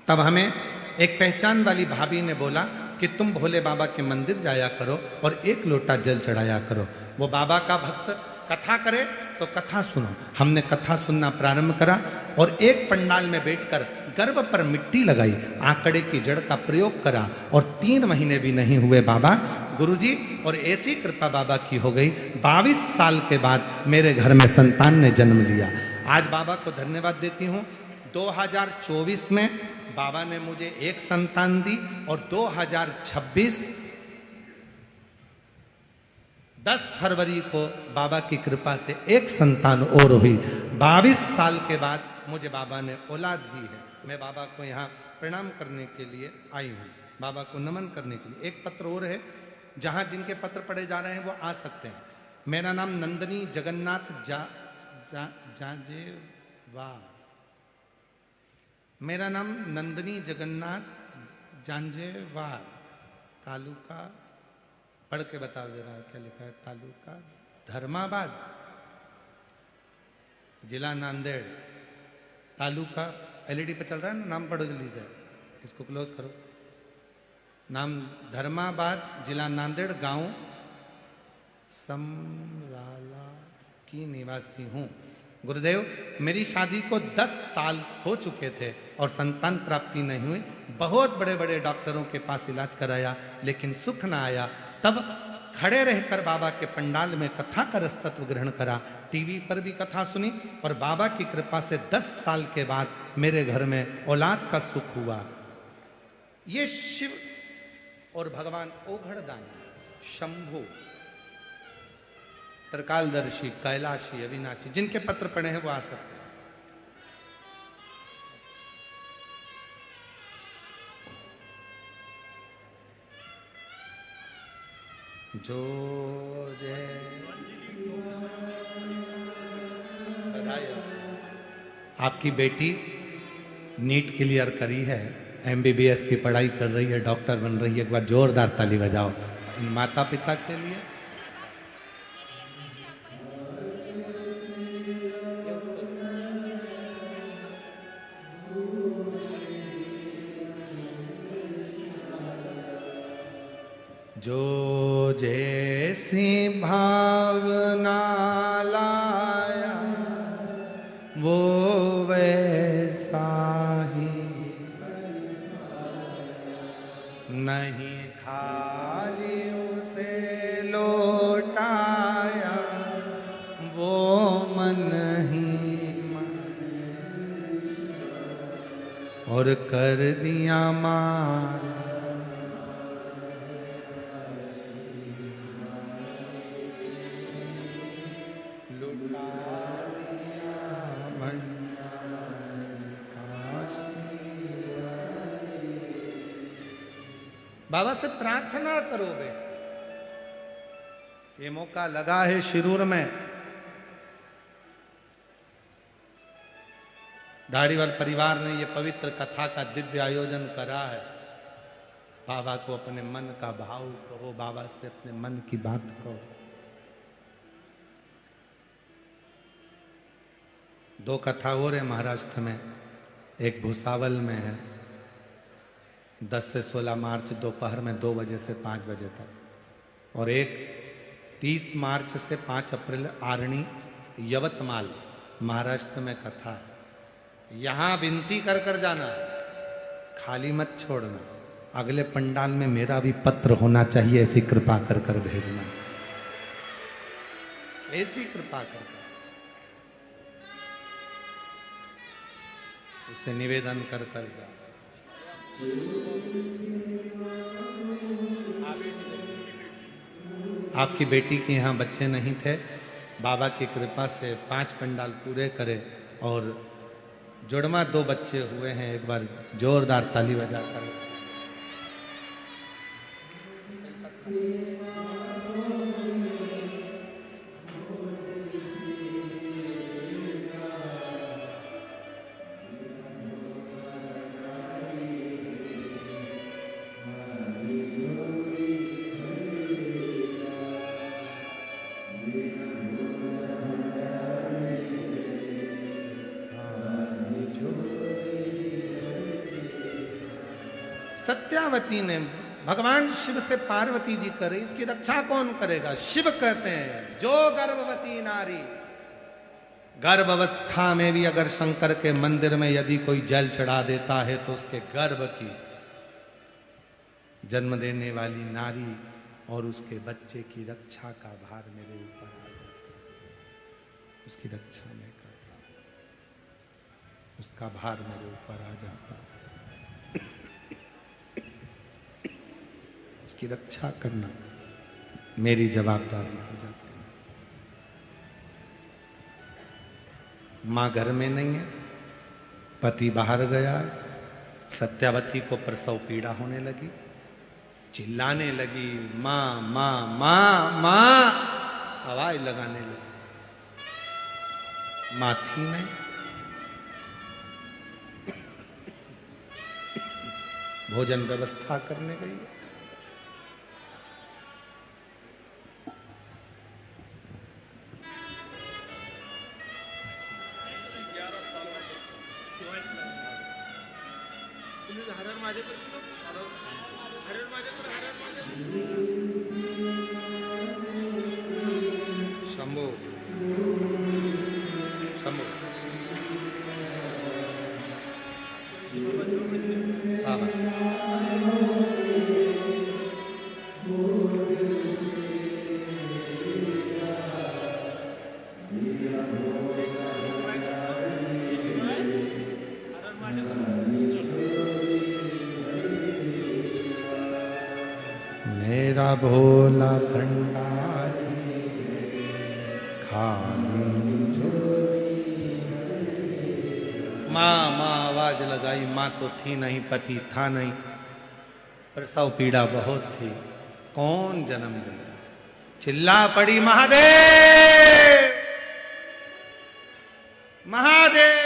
तब हमें एक पहचान वाली भाभी ने बोला कि तुम भोले बाबा के मंदिर जाया करो और 1 लोटा जल चढ़ाया करो। वो बाबा का भक्त कथा करे तो कथा सुनो। हमने कथा सुनना प्रारंभ करा और एक पंडाल में बैठकर गर्भ पर मिट्टी लगाई, आंकड़े की जड़ का प्रयोग करा और 3 महीने भी नहीं हुए बाबा गुरुजी, और ऐसी कृपा बाबा की हो गई। 22 साल के बाद मेरे घर में संतान ने जन्म लिया। आज बाबा को धन्यवाद देती हूँ। 2024 में बाबा ने मुझे 1 संतान दी और 2026 10 फरवरी को बाबा की कृपा से 1 संतान और हुई। 22 साल के बाद मुझे बाबा ने औलाद दी है। मैं बाबा को यहाँ प्रणाम करने के लिए आई हूँ। बाबा को नमन करने के लिए। एक पत्र और है, जहां जिनके पत्र पढ़े जा रहे हैं वो आ सकते हैं। मेरा नाम नंदनी जगन्नाथ जांजेवार। मेरा नाम नंदनी जगन्नाथ जांजेवार, तालुका, पढ़ के बता दे रहा है क्या लिखा है, तालुका धर्माबाद, जिला नांदेड़, तालुका, एलईडी पे चल रहा है ना, नाम पढ़ो जल्दी से, इसको क्लोज करो। नाम धर्माबाद, जिला नांदेड़, गांव समराला की निवासी हूं। गुरुदेव, मेरी शादी को 10 साल हो चुके थे और संतान प्राप्ति नहीं हुई। बहुत बड़े बड़े डॉक्टरों के पास इलाज कराया लेकिन सुख ना आया। तब खड़े रहकर बाबा के पंडाल में कथा का रसतत्व ग्रहण करा, टीवी पर भी कथा सुनी और बाबा की कृपा से 10 साल के बाद मेरे घर में औलाद का सुख हुआ। ये शिव और भगवान ओघड़दानी, शंभु, त्रिकालदर्शी, कैलाशी, अविनाशी, जिनके पत्र पढ़े हैं वो आ सकते हैं। जो जय बधाई हो। आपकी बेटी नीट क्लियर करी है, एमबीबीएस की पढ़ाई कर रही है, डॉक्टर बन रही है। एक बार जोरदार ताली बजाओ इन माता पिता के लिए। जो जैसी भावना लाया वो वैसा ही, नहीं खाली उसे लौटाया वो मन ही मन, और कर दिया मान बाबा से प्रार्थना करो बे। ये मौका लगा है शिरूर में, धारीवाल परिवार ने ये पवित्र कथा का दिव्य आयोजन करा है। बाबा को अपने मन का भाव कहो, बाबा से अपने मन की बात कहो। 2 कथा और है महाराष्ट्र में, एक भुसावल में है 10 से 16 मार्च दोपहर में 2 बजे से 5 बजे तक, और एक 30 मार्च से 5 अप्रैल आरणी यवतमाल महाराष्ट्र में कथा है। यहां विनती कर कर जाना, खाली मत छोड़ना। अगले पंडाल में मेरा भी पत्र होना चाहिए, ऐसी कृपा कर कर भेजना, ऐसी कृपा कर उससे निवेदन कर कर जा। आपकी बेटी के यहाँ बच्चे नहीं थे, बाबा की कृपा से 5 पंडाल पूरे करे और जुड़वा 2 बच्चे हुए हैं। एक बार जोरदार ताली बजाकर सत्यावती ने भगवान शिव से पार्वती जी करे, इसकी रक्षा कौन करेगा? शिव कहते हैं जो गर्भवती नारी, गर्भावस्था में भी अगर शंकर के मंदिर में यदि कोई जल चढ़ा देता है तो उसके गर्भ की जन्म देने वाली नारी और उसके बच्चे की रक्षा का भार मेरे ऊपर आ जाता, उसकी रक्षा मैं करता, उसका भार मेरे ऊपर आ जाता, की रक्षा करना मेरी जवाबदारी हो जाती है। मां घर में नहीं है, पति बाहर गया है, सत्यावती को प्रसव पीड़ा होने लगी, चिल्लाने लगी, मां मां मां मां, आवाज लगाने लगी। मां थी नहीं। भोजन व्यवस्था करने गई। शंभू शंभू बाबा मेरा भोला भंडारी खाली झोली। माँ माँ आवाज लगाई। माँ तो थी नहीं, पति था नहीं, प्रसव पीड़ा बहुत थी। कौन जन्म देगा? चिल्ला पड़ी, महादेव महादेव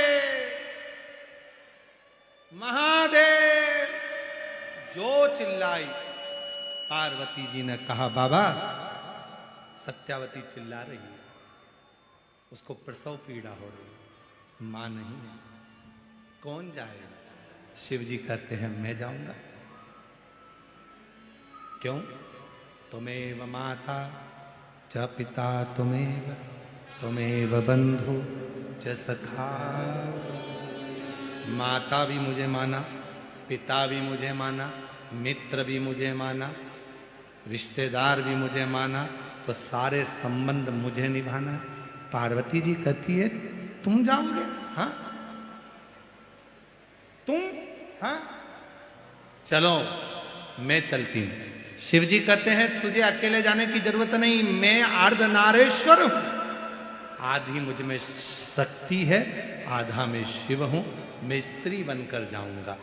महादेव। जो चिल्लाई, पार्वती जी ने कहा, बाबा सत्यावती चिल्ला रही है, उसको प्रसव पीड़ा हो रही है, मां नहीं है, कौन जाएगा? शिव जी कहते हैं, मैं जाऊंगा। क्यों? तुमेव माता च पिता तुमेव, तुमेव बंधु च सखा। माता भी मुझे माना, पिता भी मुझे माना, मित्र भी मुझे माना, रिश्तेदार भी मुझे माना, तो सारे संबंध मुझे निभाना। पार्वती जी कहती है, तुम जाओगे? हाँ तुम? हाँ चलो मैं चलती हूं। शिव जी कहते हैं, तुझे अकेले जाने की जरूरत नहीं, मैं अर्धनारेश्वर हूं। आधी मुझ में शक्ति है, आधा मैं शिव हूं। मैं स्त्री बनकर जाऊंगा।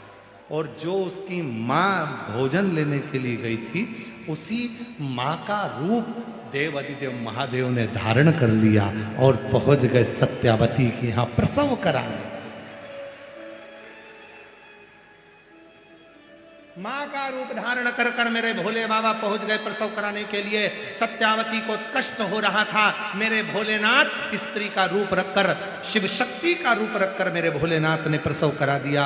और जो उसकी मां भोजन लेने के लिए गई थी, उसी मां का रूप देवाधिदेव महादेव ने धारण कर लिया और पहुंच गए सत्यावती के यहां प्रसव कराने। मां का रूप धारण कर कर मेरे भोले बाबा पहुंच गए प्रसव कराने के लिए। सत्यावती को कष्ट हो रहा था। मेरे भोलेनाथ स्त्री का रूप रखकर, शिव शक्ति का रूप रखकर मेरे भोलेनाथ ने प्रसव करा दिया।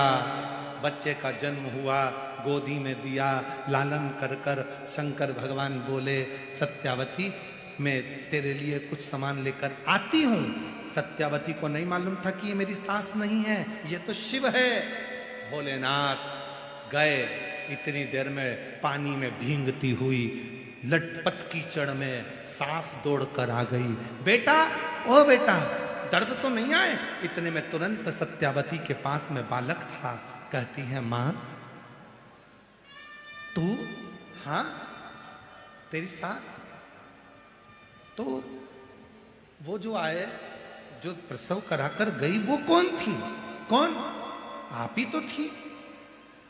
बच्चे का जन्म हुआ, गोदी में दिया, लालन कर कर शंकर भगवान बोले, सत्यावती मैं तेरे लिए कुछ सामान लेकर आती हूं। सत्यावती को नहीं मालूम था कि ये मेरी सास नहीं है, ये तो शिव है। भोलेनाथ गए, इतनी देर में पानी में भींगती हुई लटपट कीचड़ में सास दौड़कर आ गई। बेटा, ओ बेटा, दर्द तो नहीं आए? इतने में तुरंत सत्यावती के पास में बालक था। कहती है, मां तू? हाँ तेरी सास? तो वो जो आए, जो प्रसव कराकर गई, वो कौन थी? कौन? आप ही तो थी।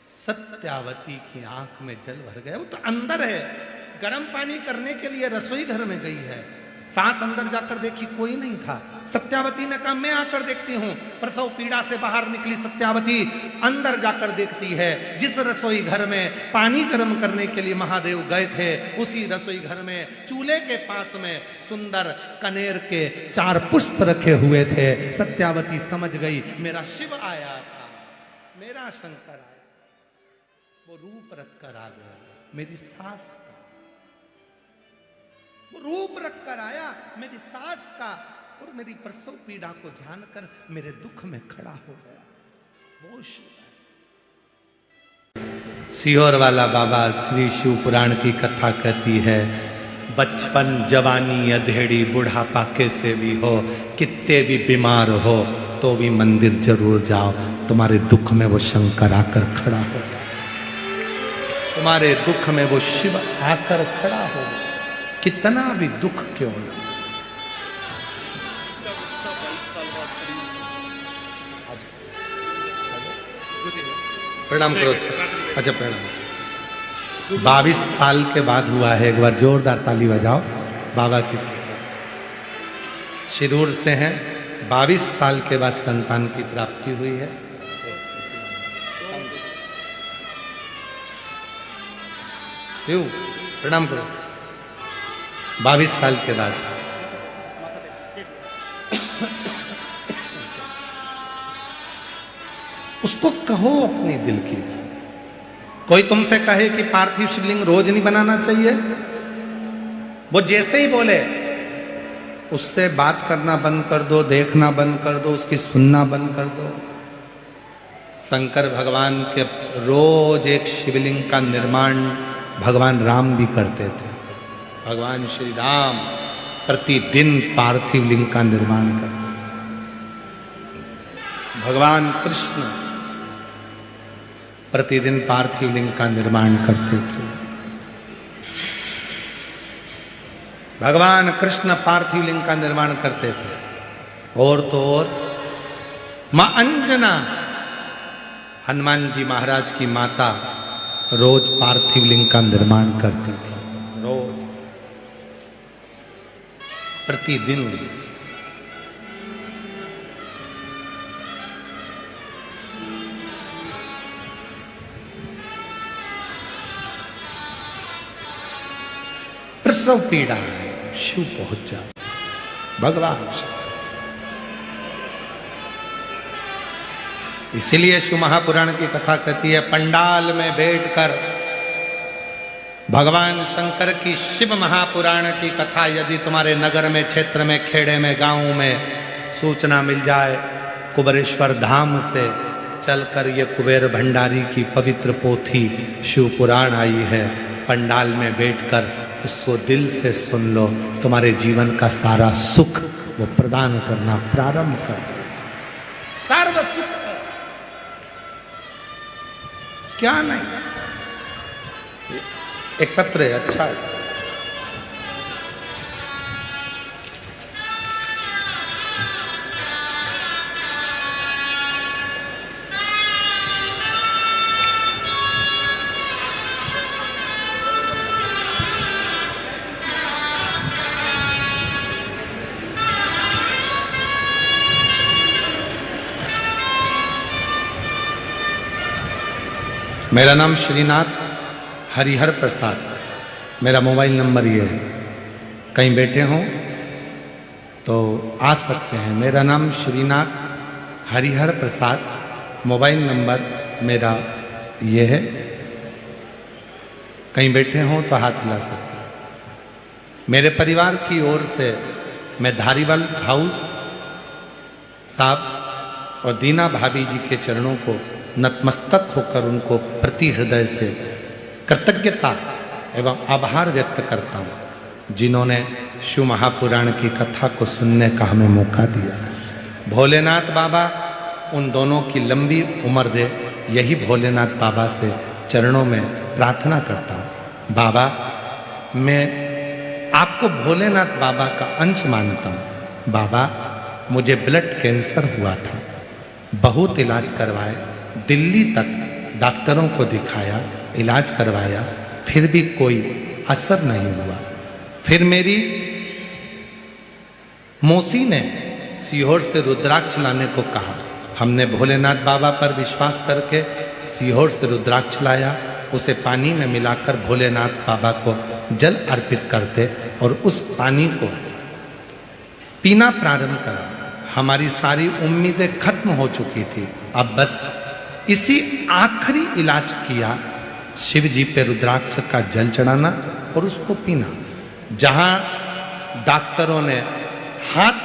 सत्यावती की आंख में जल भर गया। वो तो अंदर है, गर्म पानी करने के लिए रसोई घर में गई है। सांस अंदर जाकर देखी, कोई नहीं था। सत्यावती ने कहा, मैं आकर देखती हूं। प्रसव पीड़ा से बाहर निकली सत्यावती, अंदर जाकर देखती है, जिस रसोई घर में पानी गर्म करने के लिए महादेव गए थे, उसी रसोई घर में चूल्हे के पास में सुंदर कनेर के 4 पुष्प रखे हुए थे। सत्यावती समझ गई, मेरा शिव आया था, मेरा शंकर आया। वो रूप रखकर आ गया, मेरी सास का वो रूप रखकर आया, मेरी सास का। और मेरी प्रसव पीड़ा को जानकर मेरे दुख में खड़ा हो गया। वो शिव है। सीहोर वाला बाबा श्री शिव पुराण की कथा कहती है, बचपन जवानी अधेड़ी बुढ़ापा कैसे भी हो, कितने भी बीमार हो तो भी मंदिर जरूर जाओ। तुम्हारे दुख में वो शंकर आकर खड़ा हो जाए, तुम्हारे दुख में वो शिव आकर खड़ा हो जाए, कितना भी दुख क्यों ना। प्रणाम करो। अच्छा प्रणाम। 22 साल के बाद हुआ है। एक बार जोरदार ताली बजाओ बाबा की। शिरूर से हैं, 22 साल के बाद संतान की प्राप्ति हुई है। शिव प्रणाम करो। 22 साल के बाद उसको कहो अपने दिल की। कोई तुमसे कहे कि पार्थिव शिवलिंग रोज नहीं बनाना चाहिए, वो जैसे ही बोले उससे बात करना बंद कर दो, देखना बंद कर दो, उसकी सुनना बंद कर दो। शंकर भगवान के रोज एक शिवलिंग का निर्माण भगवान राम भी करते थे। भगवान श्री राम प्रतिदिन पार्थिव लिंग का निर्माण करते थे। भगवान कृष्ण प्रतिदिन पार्थिव लिंग का निर्माण करते थे। भगवान कृष्ण पार्थिव लिंग का निर्माण करते थे। और तो और मां अंजना हनुमान जी महाराज की माता रोज पार्थिव लिंग का निर्माण करती थी। रोज प्रतिदिन। प्रसव पीड़ा है, शिव पहुंच जाते भगवान शिव। इसीलिए शिव महापुराण की कथा कहती है, पंडाल में बैठकर भगवान शंकर की शिव महापुराण की कथा यदि तुम्हारे नगर में, क्षेत्र में, खेड़े में, गांव में सूचना मिल जाए, कुबेरेश्वर धाम से चलकर ये कुबेर भंडारी की पवित्र पोथी शिव पुराण आई है, पंडाल में बैठकर उसको दिल से सुन लो, तुम्हारे जीवन का सारा सुख वो प्रदान करना प्रारंभ कर दे। सर्व सुख क्या नहीं। एक पत्र है, अच्छा है। मेरा नाम श्रीनाथ हरिहर प्रसाद, मेरा मोबाइल नंबर ये है। कहीं बैठे हों तो आ सकते हैं। मेरा नाम श्रीनाथ हरिहर प्रसाद, मोबाइल नंबर मेरा ये है। कहीं बैठे हों तो हाथ हिला सकते हैं। मेरे परिवार की ओर से मैं धारीवाल हाउस साहब और दीना भाभी जी के चरणों को नतमस्तक होकर उनको प्रति हृदय से कृतज्ञता एवं आभार व्यक्त करता हूँ, जिन्होंने शिव महापुराण की कथा को सुनने का हमें मौका दिया। भोलेनाथ बाबा उन दोनों की लंबी उम्र दे, यही भोलेनाथ बाबा से चरणों में प्रार्थना करता हूँ। बाबा, मैं आपको भोलेनाथ बाबा का अंश मानता हूँ। बाबा, मुझे ब्लड कैंसर हुआ था, बहुत इलाज करवाए, दिल्ली तक डॉक्टरों को दिखाया, इलाज करवाया, फिर भी कोई असर नहीं हुआ। फिर मेरी मौसी ने सीहोर से रुद्राक्ष लाने को कहा। हमने भोलेनाथ बाबा पर विश्वास करके सीहोर से रुद्राक्ष लाया, उसे पानी में मिलाकर भोलेनाथ बाबा को जल अर्पित करते और उस पानी को पीना प्रारंभ करा। हमारी सारी उम्मीदें खत्म हो चुकी थी। अब बस इसी आखिरी इलाज किया, शिव जी पे रुद्राक्ष का जल चढ़ाना और उसको पीना। जहां डॉक्टरों ने हाथ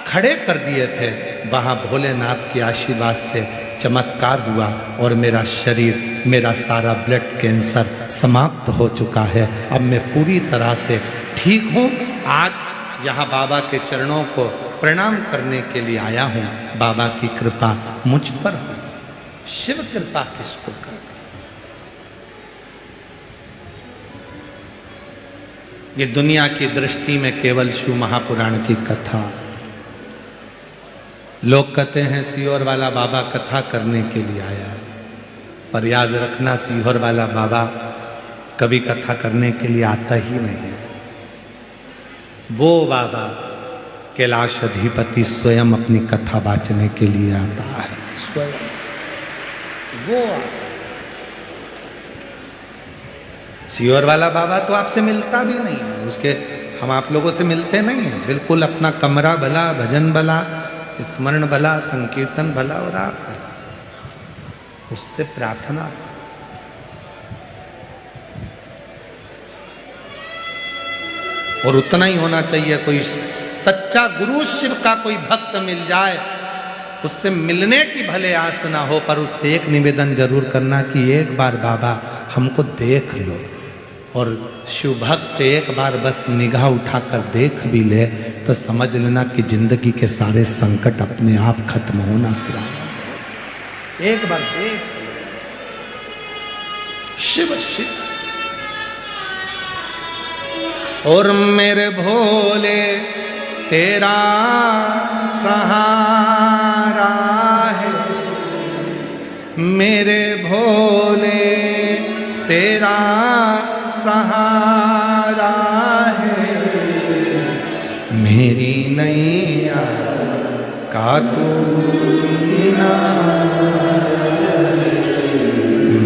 खड़े कर दिए थे, वहां भोलेनाथ के आशीर्वाद से चमत्कार हुआ और मेरा शरीर, मेरा सारा ब्लड कैंसर समाप्त हो चुका है। अब मैं पूरी तरह से ठीक हूं। आज यहाँ बाबा के चरणों को प्रणाम करने के लिए आया हूं। बाबा की कृपा मुझ पर हो। शिव कृपा किसको कहते? ये दुनिया की दृष्टि में केवल शिव महापुराण की कथा। लोग कहते हैं सीहोर वाला बाबा कथा करने के लिए आया है, पर याद रखना सीहोर वाला बाबा कभी कथा करने के लिए आता ही नहीं है। वो बाबा कैलाश अधिपति स्वयं अपनी कथा बांचने के लिए आता है, स्वयं वो आता। सीहोर वाला बाबा तो आपसे मिलता भी नहीं है, उसके हम आप लोगों से मिलते नहीं हैं, बिल्कुल अपना कमरा भला, भजन भला, स्मरण भला, संकीर्तन भला, और आप उससे प्रार्थना। और उतना ही होना चाहिए, कोई सच्चा गुरु शिव का कोई भक्त मिल जाए, उससे मिलने की भले आस ना हो, पर उससे एक निवेदन जरूर करना कि एक बार बाबा हमको देख लो। और शिव भक्त एक बार बस निगाह उठाकर देख भी ले तो समझ लेना कि जिंदगी के सारे संकट अपने आप खत्म होना प्रारंभ। एक बार देख शिव शिव। और मेरे भोले तेरा सहारा है, मेरे भोले तेरा सहारा है, मेरी नैया का तू किनारा,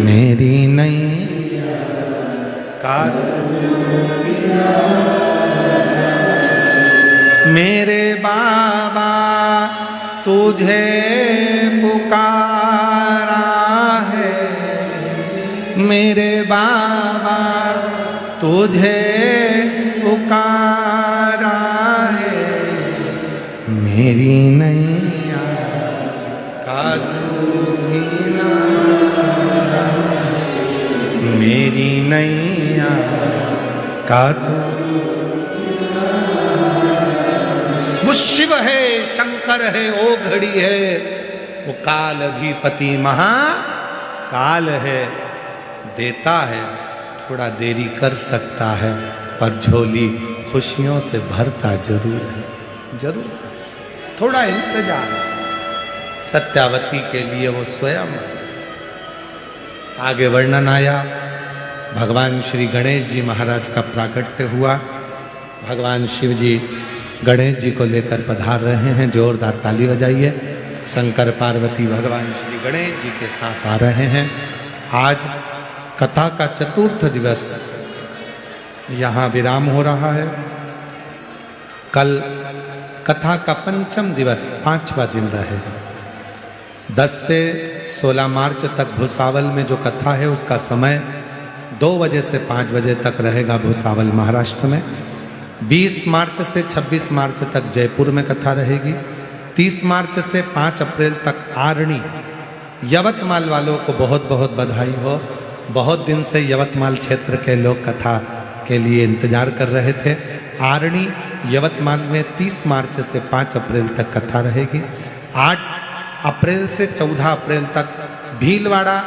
मेरी नैया का तू किनारा। मेरे बाबा तुझे पुकारा है, मेरे बाबा तुझे पुकारा है, मेरी नैया का तू किनारा, मेरी नैया का तू। वो शिव है, शंकर है, ओ घड़ी है, वो काल अधिपति महाकाल है, देता है, थोड़ा देरी कर सकता है, पर झोली खुशियों से भरता जरूर है, जरूर। थोड़ा इंतजार, सत्यावती के लिए वो स्वयं। आगे वर्णन आया, भगवान श्री गणेश जी महाराज का प्राकट्य हुआ। भगवान शिव जी गणेश जी को लेकर पधार रहे हैं, जोरदार ताली बजाइए। शंकर पार्वती भगवान श्री गणेश जी के साथ आ रहे हैं। आज कथा का चतुर्थ दिवस यहाँ विराम हो रहा है। कल कथा का पंचम दिवस 5वां दिन रहेगा। 10 से 16 मार्च तक भुसावल में जो कथा है उसका समय 2 बजे से 5 बजे तक रहेगा भुसावल महाराष्ट्र में। 20 मार्च से 26 मार्च तक जयपुर में कथा रहेगी। 30 मार्च से 5 अप्रैल तक आरणी। यवतमाल वालों को बहुत बहुत बधाई हो। बहुत दिन से यवतमाल क्षेत्र के लोग कथा के लिए इंतजार कर रहे थे। आरणी यवतमाल में 30 मार्च से 5 अप्रैल तक कथा रहेगी। 8 अप्रैल से 14 अप्रैल तक भीलवाड़ा।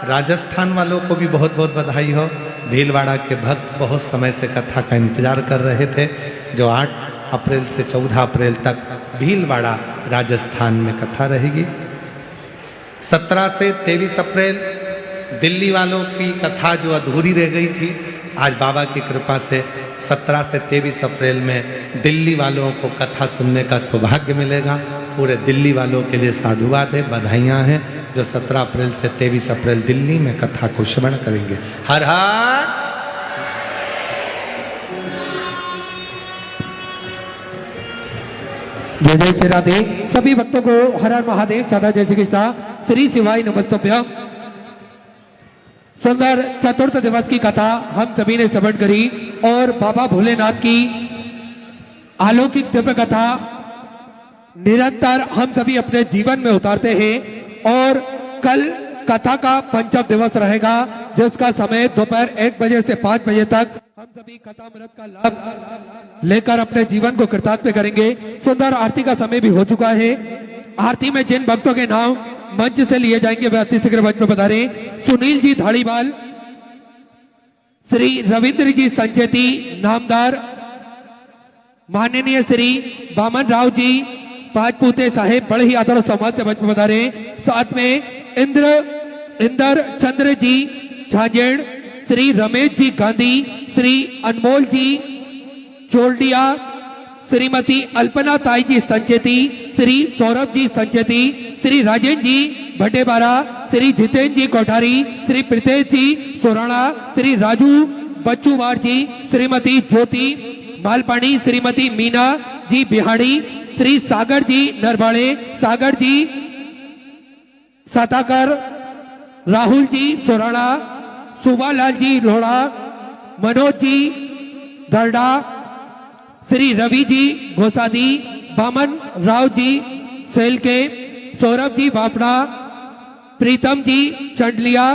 राजस्थान वालों को भी बहुत बहुत बधाई हो। भीलवाड़ा के भक्त बहुत समय से कथा का इंतजार कर रहे थे, जो 8 अप्रैल से 14 अप्रैल तक भीलवाड़ा राजस्थान में कथा रहेगी। 17 से 23 अप्रैल दिल्ली वालों की कथा जो अधूरी रह गई थी, आज बाबा की कृपा से 17 से 23 अप्रैल में दिल्ली वालों को कथा सुनने का सौभाग्य मिलेगा। पूरे दिल्ली वालों के लिए साधुवाद है, बधाइयाँ हैं, जो 17 अप्रैल से 23 अप्रैल दिल्ली में कथा को श्रवण करेंगे। हर हर। जय जय श्री राधे। सभी भक्तों को हर हर महादेव, सदा जय श्री कृष्णा, श्री शिवाय नमस्तभ्यम। सुंदर चतुर्थ दिवस की कथा हम सभी ने श्रवण करी और बाबा भोलेनाथ की अलौकिक दिव्य कथा निरंतर हम सभी अपने जीवन में उतारते हैं। और कल कथा का पंचम दिवस रहेगा, जिसका समय दोपहर 1 बजे से 5 बजे तक हम सभी कथामृत का लाभ लेकर अपने जीवन को कृतार्थ करेंगे। सुंदर आरती का समय भी हो चुका है। आरती में जिन भक्तों के नाम मंच से लिए जाएंगे वे अति शीघ्र मंच पर पधारे। सुनील जी धाड़ीवाल, श्री रविंद्र जी संचेती नामदार, माननीय श्री बामन राव जी पाजपूते साहेब बड़े ही आदर समाज से मंच पर पधारे। साथ में इंदर चंद्र जी झांझेड़, श्री रमेश जी गांधी, श्री अनमोल जी चोरडिया, श्रीमती अल्पना ताई जी संचेती, श्री सौरभ जी संचेती, श्री राजेंद्र जी भटेबारा, श्री जितेंद्र जी कोठारी, श्री प्रीतेश जी सोराणा, श्री राजू बच्चूवार जी, श्रीमती ज्योति मालपानी, श्रीमती मीना जी बिहाड़ी, श्री सागर जी नरवाड़े, सागर जी साताकर, राहुल जी सोराणा, सुबालाल जी लोढ़ा, मनोज जी दरडा, श्री रवि जी घोसादी, बामन राव जी सेलके, सौरभ जी बापड़ा, प्रीतम जी चंडलिया,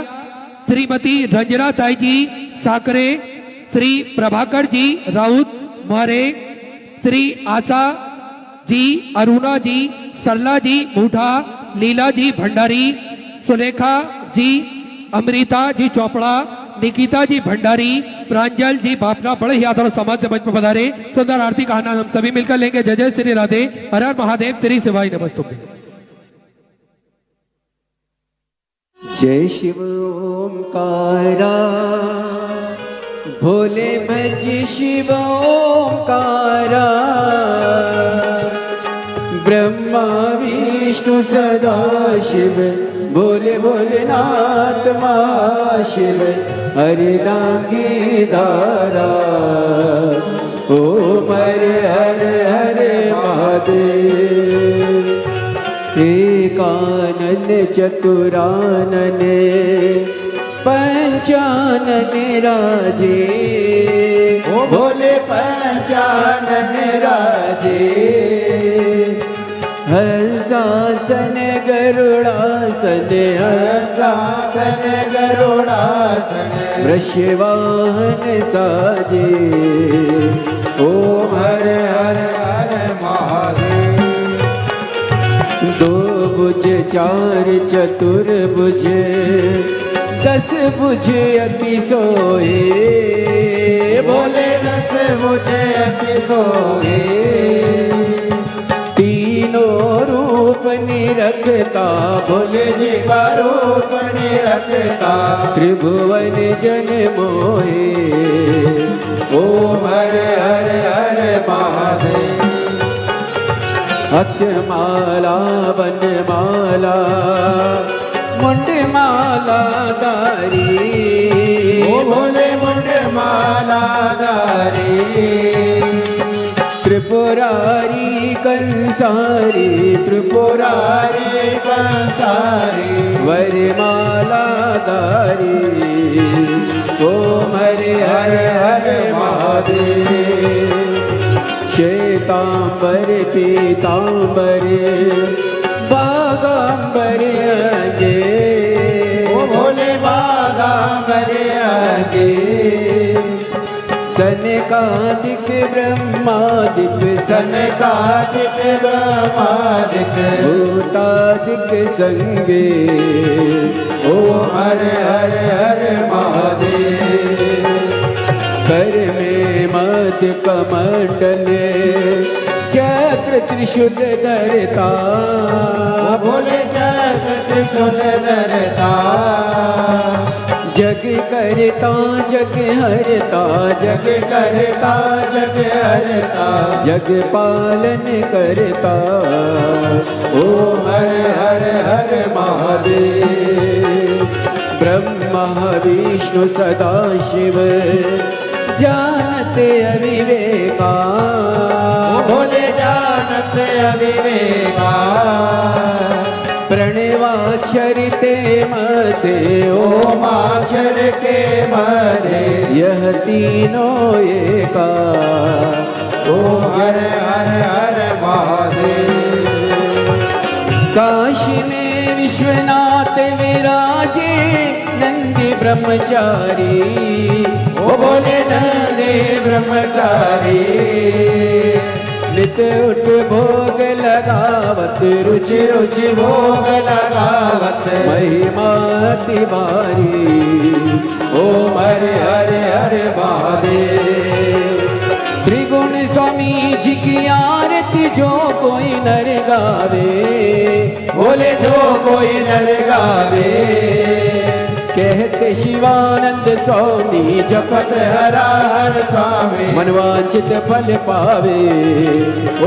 श्रीमती रंजना ताई जी साकरे, श्री प्रभाकर जी राउत मोरे, श्री आशा जी अरुणा जी, सरला जी मूठा, लीला जी भंडारी, सुलेखा जी, अमृता जी चोपड़ा, निकिता जी भंडारी, प्रांजल जी बापना, बड़े ही आदर और समाज से मंच पर पधारे। सुंदर आरती का आनंद हम सभी मिलकर लेंगे। जय जय श्री राधे, हर हर महादेव, श्री शिवाय नमस्तुभ्यं। जय शिव ओंकारा, भोले भज शिव ओंकारा, ब्रह्मा विष्णु सदा शिव, बोले भोलेनाथ महाशिव, हरि नाम की धारा, ओम हरे हरे हरे महादेव। एकानन चतुरानन पंचानन राजे, ओ भोले पंचानन राजे, हंसासन गरुड़ासन, हंसासन गरुड़ासन, वृषवाहन साजे, ओम हर हर हर महादेव। दो भुज चार चतुर्भुज, 10 भुज अति सोए, बोले 10 भुज अति सोए, तीनों रूप निरखता, भोले जी का रूप निरखता, त्रिभुवन जन मोहे, ओम हर हर हर महादेव। अक्षमाला वनमाला मुंडमाला धारी, ओ भोले मुंडमाला धारी, त्रिपुरारी कंसारी, त्रिपुरारी कंसारी, वरमाला धारी, ओम हरे हरे हरे महादेव। श्वेतांबर पीतांबर बागांबर आगे, ओ भोले बागांबर आगे, सनकादिक ब्रह्मादिक, सनकादिक ब्रह्मादिक, भूतादिक संगे, ओ हर हर हर महादेव। कर में मध्य कमंडल, चक्र त्रिशूल धरता, भोले चक्र त्रिशूल धरता, जग करता जग हरता, जग करता जग हरता, जग पालन करता, ओम हर हर हर महादेव। ब्रह्मा विष्णु सदा शिव, जानते अविवेका, भोले जानते अविवेका, प्रणवाक्षर ते मध्य, ओमाक्षर के मध्य, यह तीनों एका, ओम हर हर हर महादेव। काशी में विश्वनाथ विराजे, नंदी ब्रह्मचारी, ओ बोले नंदी ब्रह्मचारी, नित उठ भोग लगावत, रुचि रुचि भोग लगावत, महिमा तिवारी, ओम हरे हरे हरे महादेव। त्रिगुण स्वामी जी की आरती जो कोई नर गावे, बोले जो कोई नर गावे, के कहते शिवानंद स्वामी जपत हरा हर स्वामी मनवांचित फल पावे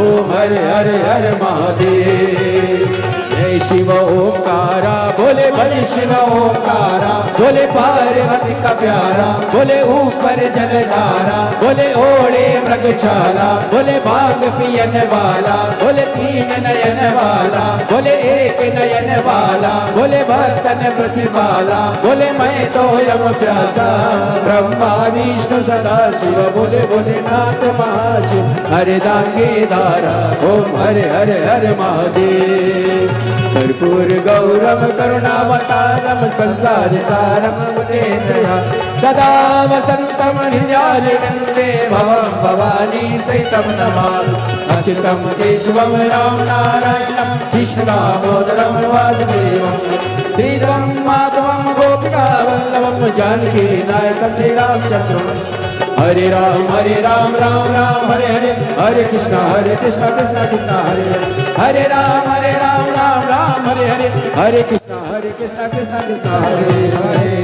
ओम हर हर हर महादेव जय शिव ओंकारा बोले भले शिव ओंकारा बोले पार्वती का प्यारा बोले ऊपर जलधारा बोले ओढ़े मृगशाला बोले भाग पियन वाला बोले तीन नयन वाला बोले एक नयन वाला बोले भक्तन प्रतिपाला बोले मैं तो यम प्यासा ब्रह्मा विष्णु सदा शिव बोले भोलेनाथ महाशिव हरे दांगे दारा ओम हरे हरे हरे महादेव कर्पूर गौरम करुणावतारम संसार सारम मुनेन्द्रिया सदा वसंतम हृदयारविन्दे भवं भवानी सहितं नमामि अच्युतं केशवं राम नारायणं कृष्णदामोदरं वासुदेवं श्रीधरं माधवं गोपिका वल्लभं जानकी नायकं श्रीरामचन्द्रं हरे राम राम राम हरे हरे हरे कृष्णा कृष्णा कृष्णा हरे हरे राम राम राम हरे हरे हरे कृष्णा कृष्णा कृष्णा हरे हरे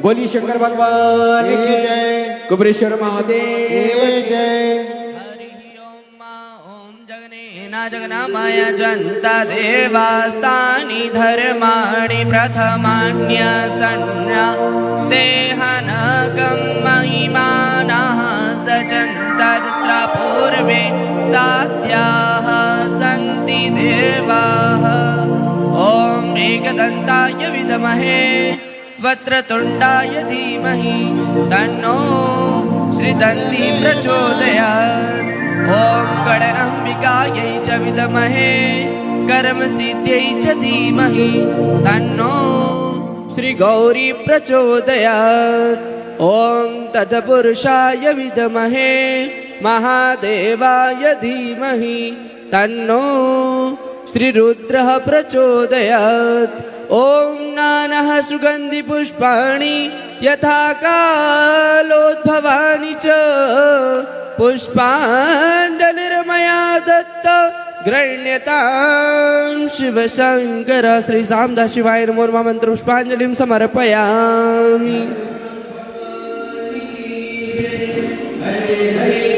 बोली शंकर भगवान की जय कुबेरेश्वर महादेव जय जगन्नामाय जन्ता देवास्तानि धर्माणि प्रथमान्यसन्ना देहनकं महिमानः सजन्ता तत्र पूर्वे सात्याः सन्ति देवाः ॐ एकदन्ताय विद्महे वक्रतुण्डाय धीमहि तन्नो श्रीदन्ती प्रचोदयात् ॐ गणाम्बिकायै च विद्महे कर्मसिद्ध्यै च धीमहि तन्नो श्रीगौरी प्रचोदयात् ॐ तत्पुरुषाय विद्महे महादेवाय धीमहि तन्नो श्रीरुद्रः प्रचोदयात् ॐ नानः सुगन्धिपुष्पाणि यथा कालोद्भवानि च पुष्पाञ्जलिर्मया दत्त गृह्यतां शिवशङ्कर श्री सामदा शिवाय नमो नमः मंत्र पुष्पाञ्जलिं समर्पयामि। हरे हरे